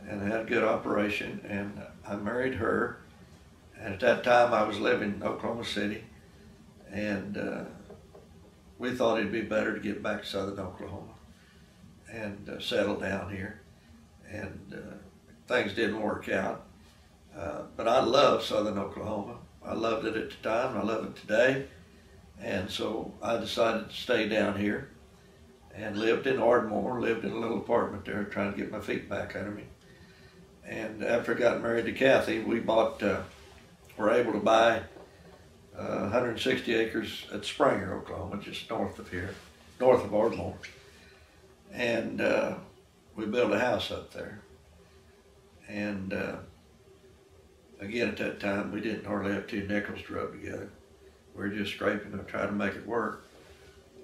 and had a good operation, and I married her. And at that time, I was living in Oklahoma City, and we thought it'd be better to get back to southern Oklahoma and settle down here. And things didn't work out, but I love southern Oklahoma. I loved it at the time, I love it today. And so I decided to stay down here and lived in Ardmore, lived in a little apartment there, trying to get my feet back under me. And after I got married to Kathy, we were able to buy 160 acres at Springer, Oklahoma, just north of here, north of Ardmore. and we built a house up there. And again, at that time, we didn't hardly have 2 nickels to rub together. We were just scraping and trying to make it work.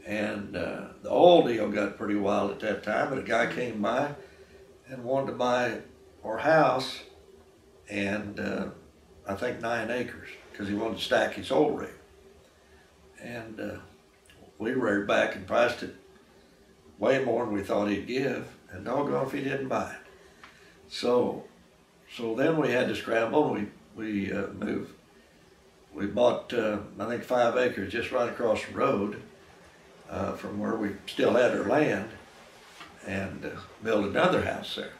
And the oil deal got pretty wild at that time, but a guy came by and wanted to buy our house, and I think 9 acres, because he wanted to stack his oil rig. And we reared back and priced it way more than we thought he'd give, and doggone if he didn't buy it. So then we had to scramble, and we moved. We bought, I think, 5 acres just right across the road from where we still had our land, and built another house there.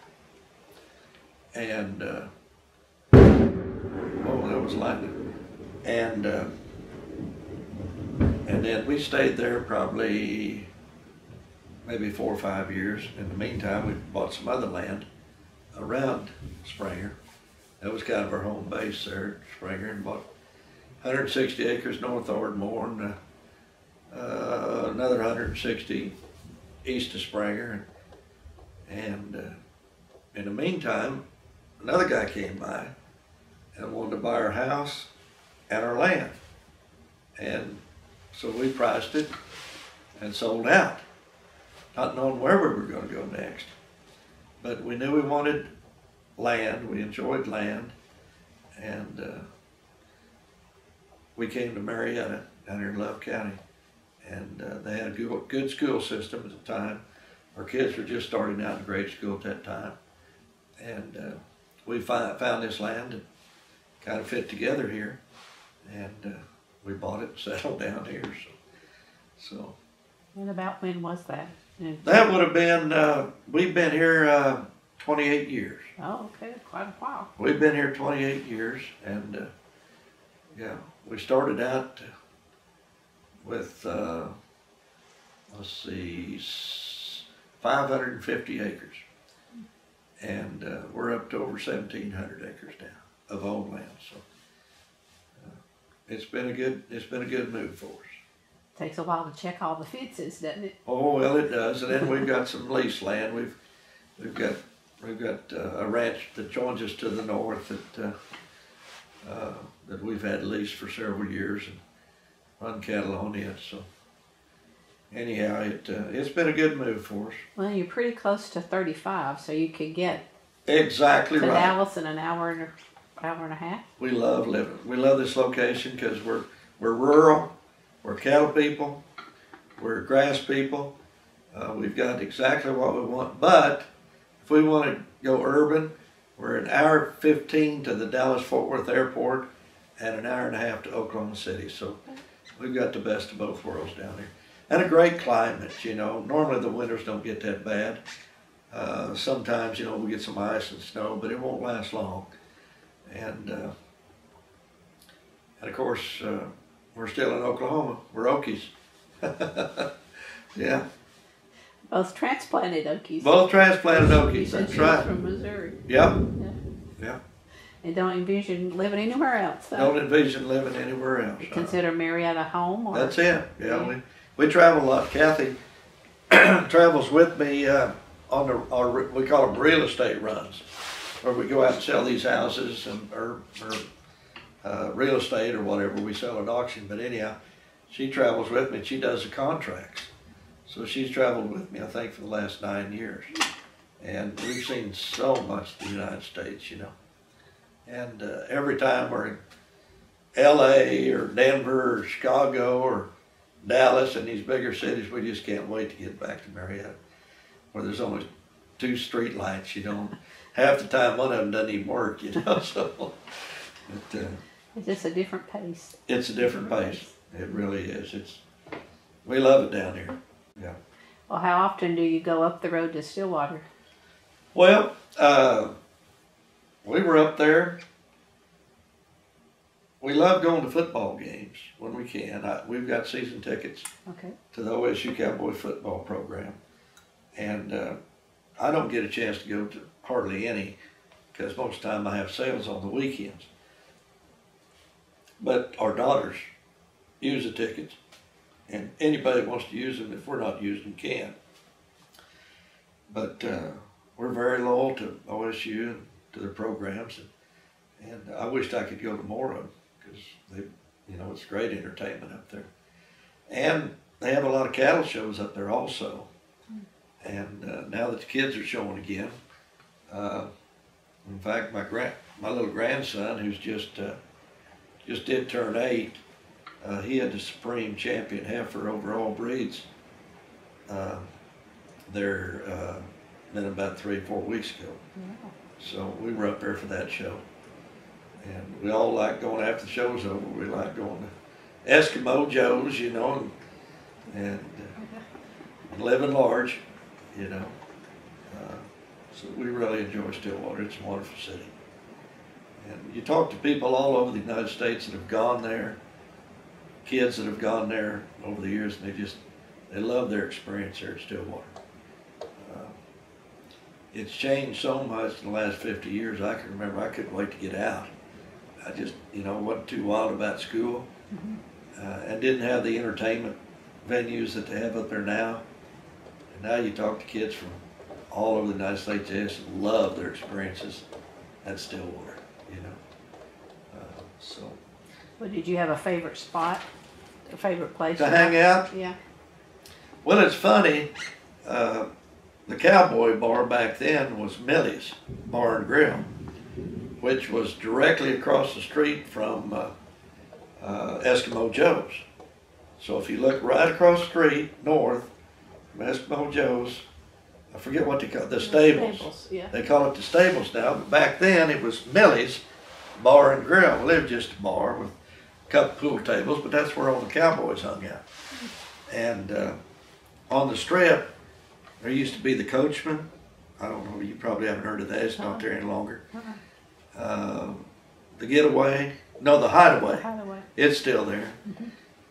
And, oh, that was lightning. And then we stayed there probably maybe 4 or 5 years. In the meantime, we bought some other land around Springer. That was kind of our home base there at Springer, and bought 160 acres north of Ardmore, and another 160 east of Springer. And in the meantime, another guy came by and wanted to buy our house and our land. And so we priced it and sold out, not knowing where we were going to go next. But we knew we wanted land, we enjoyed land, and we came to Marietta down here in Love County. And they had a good school system at the time. Our kids were just starting out in grade school at that time. And we found this land and kind of fit together here. And we bought it and settled down here. So. And about when was that? That would have been, we've been here 28 years. Oh, okay, quite a while. We've been here 28 years, and yeah, we started out with, let's see, 550 acres. And we're up to over 1,700 acres now of owned land. So it's been a good move for us. Takes a while to check all the fences, doesn't it? Oh well, it does. And then we've got some lease land. We've got a ranch that joins us to the north that we've had leased for several years and run cattle on it. So anyhow, it's been a good move for us. Well, you're pretty close to 35, so you could get exactly to right. Dallas in an hour and a half. We love living. We love this location because we're rural, we're cattle people, we're grass people. We've got exactly what we want. But if we want to go urban, we're an hour 15 to the Dallas-Fort Worth airport and an hour and a half to Oklahoma City. So we've got the best of both worlds down here. And a great climate, you know. Normally the winters don't get that bad. Sometimes, you know, we get some ice and snow, but it won't last long. And of course, we're still in Oklahoma. We're Okies. Yeah. Both transplanted Okies. Both transplanted Okies, that's right. From Missouri. Yep. Yeah. And don't envision living anywhere else. So. Don't envision living anywhere else. Consider Marietta home? Or? That's it. Yeah, we travel a lot. Kathy travels with me on our we call them real estate runs, where we go out and sell these houses or real estate or whatever we sell at auction. But anyhow, she travels with me. She does the contracts. So she's traveled with me, I think, for the last 9 years. And we've seen so much of the United States, you know. And every time we're in LA or Denver or Chicago or Dallas and these bigger cities, we just can't wait to get back to Marietta, where there's only 2 street lights, you know. Half the time one of them doesn't even work, you know. So it's just a different pace. It's a different pace. It really is. We love it down here. Yeah. Well, how often do you go up the road to Stillwater? Well, we were up there. We love going to football games when we can. We've got season tickets to the OSU Cowboy football program. And I don't get a chance to go to hardly any because most of the time I have sales on the weekends. But our daughters use the tickets. And anybody that wants to use them, if we're not using them, can. but we're very loyal to OSU and to their programs, and I wished I could go to more of them because they, you know, it's great entertainment up there. And they have a lot of cattle shows up there also. And now that the kids are showing again, in fact, my little grandson, who's just did turn 8, he had the Supreme Champion heifer over all breeds. There, been about 3 or 4 weeks ago. Wow. So we were up there for that show, and we all like going after the show's over. We like going to Eskimo Joe's, you know, and living large, you know. So we really enjoy Stillwater. It's a wonderful city. And you talk to people all over the United States that have gone there, kids that have gone there over the years, and they love their experience there at Stillwater. It's changed so much in the last 50 years. I can remember I couldn't wait to get out. I just, you know, wasn't too wild about school, and didn't have the entertainment venues that they have up there now. And now you talk to kids from all over the United States, they just love their experiences at Stillwater, you know. So. Well, did you have a favorite spot, a favorite place to hang out? Yeah. Well, it's funny. The Cowboy bar back then was Millie's Bar and Grill, which was directly across the street from Eskimo Joe's. So if you look right across the street north from Eskimo Joe's, I forget what they call it, the Stables. Yeah. They call it the Stables now, but back then it was Millie's Bar and Grill. Well, it was just a bar with a couple pool tables, but that's where all the Cowboys hung out. And on the Strip, there used to be the Coachman. I don't know, you probably haven't heard of that. It's not there any longer. The Getaway. No, the Hideaway. The Hideaway. It's still there.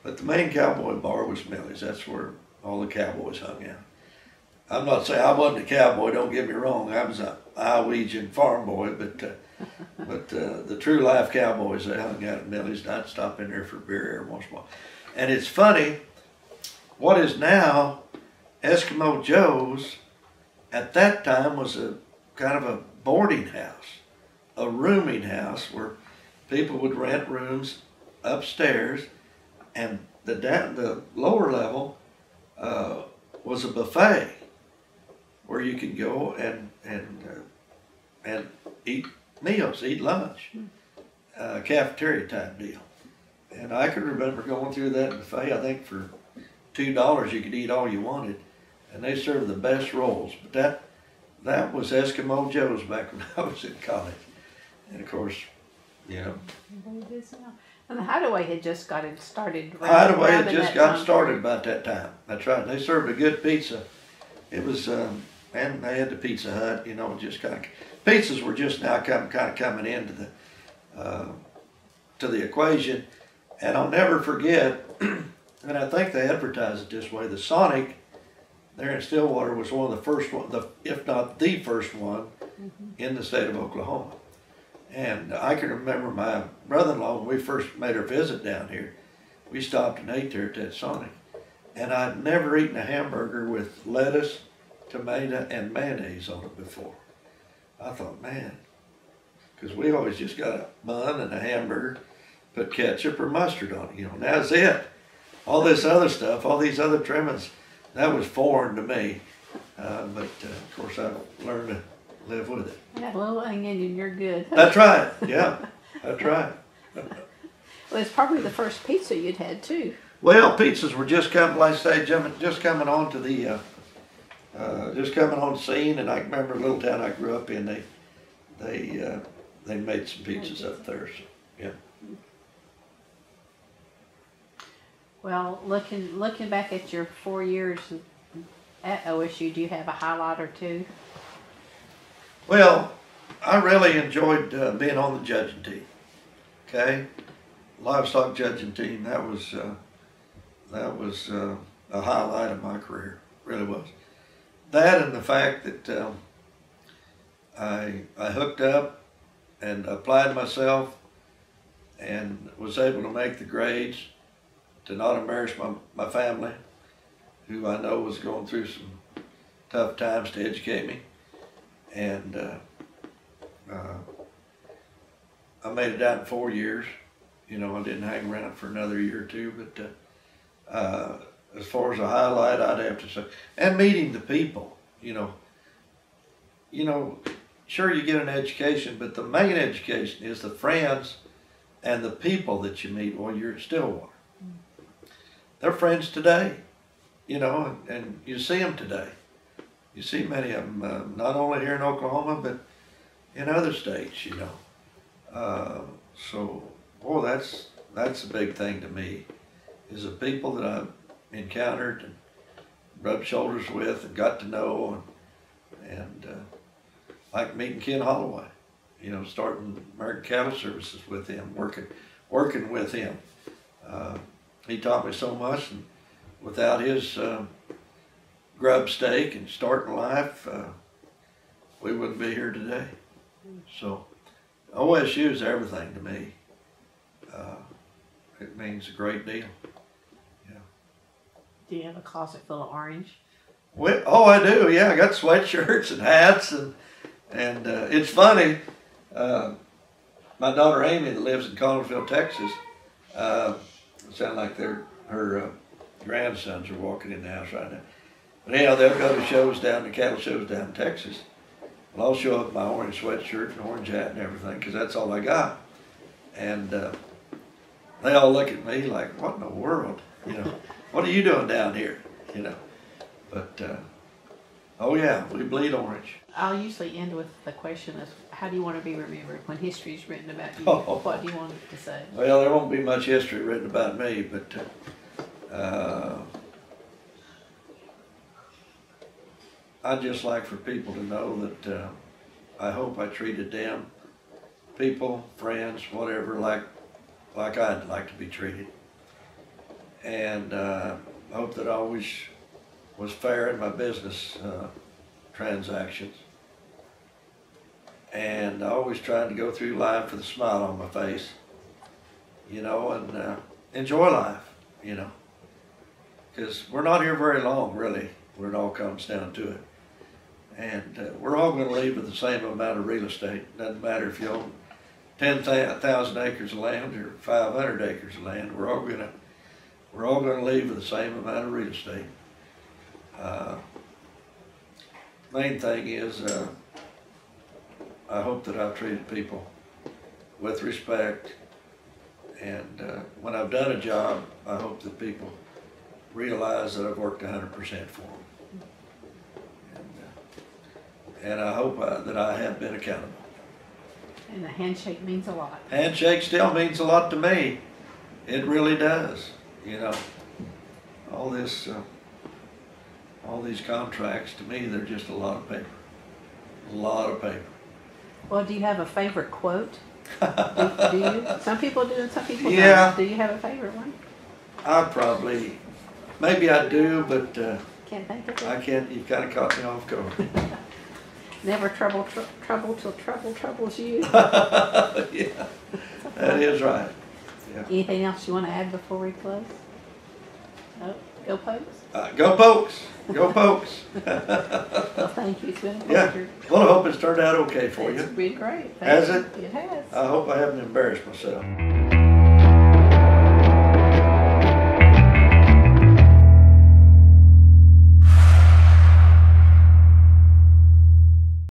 But the main Cowboy bar was Millie's. That's where all the Cowboys hung out. I'm not saying I wasn't a cowboy, don't get me wrong. I was a Iowegian farm boy, but the true life Cowboys, they hung out at Millie's, and I'd stop in there for beer every once in a while. And it's funny, what is now Eskimo Joe's at that time was a kind of a boarding house, a rooming house where people would rent rooms upstairs, and the lower level was a buffet where you could go and eat meals, eat lunch, cafeteria type deal. And I can remember going through that buffet. I think for $2 you could eat all you wanted, and they served the best rolls. But that was Eskimo Joe's back when I was in college. And of course, you know. And the Hideaway had just gotten started. Hideaway had just got started about that time. That's right. They served a good pizza. It was, and they had the Pizza Hut, you know, just kind of, pizzas were just now kind of coming into the equation. And I'll never forget, and I think they advertised it this way, the Sonic there in Stillwater was one of the first one, if not the first one, in the state of Oklahoma. And I can remember my brother-in-law, when we first made our visit down here, we stopped and ate there at that Sonic. And I'd never eaten a hamburger with lettuce, tomato, and mayonnaise on it before. I thought, man, because we always just got a bun and a hamburger, put ketchup or mustard on it, you know, and that's it. All this other stuff, all these other trimmings, that was foreign to me. But of course I learned to live with it. That little onion and you're good. That's right, yeah, that's right. Well, it's probably the first pizza you'd had too. Well, pizzas were just coming, like I say, just coming on to the, just coming on scene. And I remember a little town I grew up in, they made some pizzas up there, so, yeah. Well, looking back at your 4 years at OSU, do you have a highlight or two? Well, I really enjoyed being on the judging team. Okay, livestock judging team. That was a highlight of my career. Really was. That and the fact that I hooked up and applied myself and was able to make the grades to not embarrass my family, who I know was going through some tough times to educate me. And I made it out in 4 years. You know, I didn't hang around for another year or two, but as far as a highlight, I'd have to say, and meeting the people, you know, sure you get an education, but the main education is the friends and the people that you meet while you're at Stillwater. They're friends today, you know, and you see them today. You see many of them, not only here in Oklahoma, but in other states, you know. So, boy, that's a big thing to me, is the people that I've encountered and rubbed shoulders with and got to know, and like meeting Ken Holloway, you know, starting American Cattle Services with him, working with him. He taught me so much, and without his grub stake and starting life, we wouldn't be here today. So OSU is everything to me. It means a great deal. Yeah. Do you have a closet full of orange? Well, oh, I do. Yeah, I got sweatshirts and hats, and it's funny. My daughter Amy, that lives in Collinsville, Texas, it sounds like her grandsons are walking in the house right now. But anyhow, they'll go to shows down, the cattle shows down in Texas. Well, I'll show up in my orange sweatshirt and orange hat and everything, because that's all I got. And they all look at me like, what in the world? You know, what are you doing down here? You know, but oh yeah, we bleed orange. I'll usually end with the question of, how do you want to be remembered when history is written about you? Oh. What do you want it to say? Well, there won't be much history written about me, but I'd just like for people to know that I hope I treated them, people, friends, whatever, like I'd like to be treated. And I hope that I always was fair in my business transactions. And I always tried to go through life with a smile on my face, you know, and enjoy life, you know. Because we're not here very long, really, when it all comes down to it. And we're all going to leave with the same amount of real estate. Doesn't matter if you own 10,000 acres of land or 500 acres of land. We're all going to leave with the same amount of real estate. Main thing is, I hope that I've treated people with respect, and when I've done a job, I hope that people realize that I've worked 100% for them. And I hope that I have been accountable. And the handshake means a lot. Handshake still means a lot to me. It really does. You know, all these contracts, to me, they're just a lot of paper. A lot of paper. Well, do you have a favorite quote? do you? Some people do and some people yeah. don't. Do you have a favorite one? Maybe I do, but can't think of it. I can't. You kind of caught me off guard. Never trouble till trouble troubles you. Yeah, that is right. Yeah. Anything else you want to add before we close? No? Go Pokes? Go Pokes! Go Pokes! Well, thank you. It's been a Yeah. pleasure. Well, I hope it's turned out okay for you. It's been great. Has you. it? It has. I hope I haven't embarrassed myself.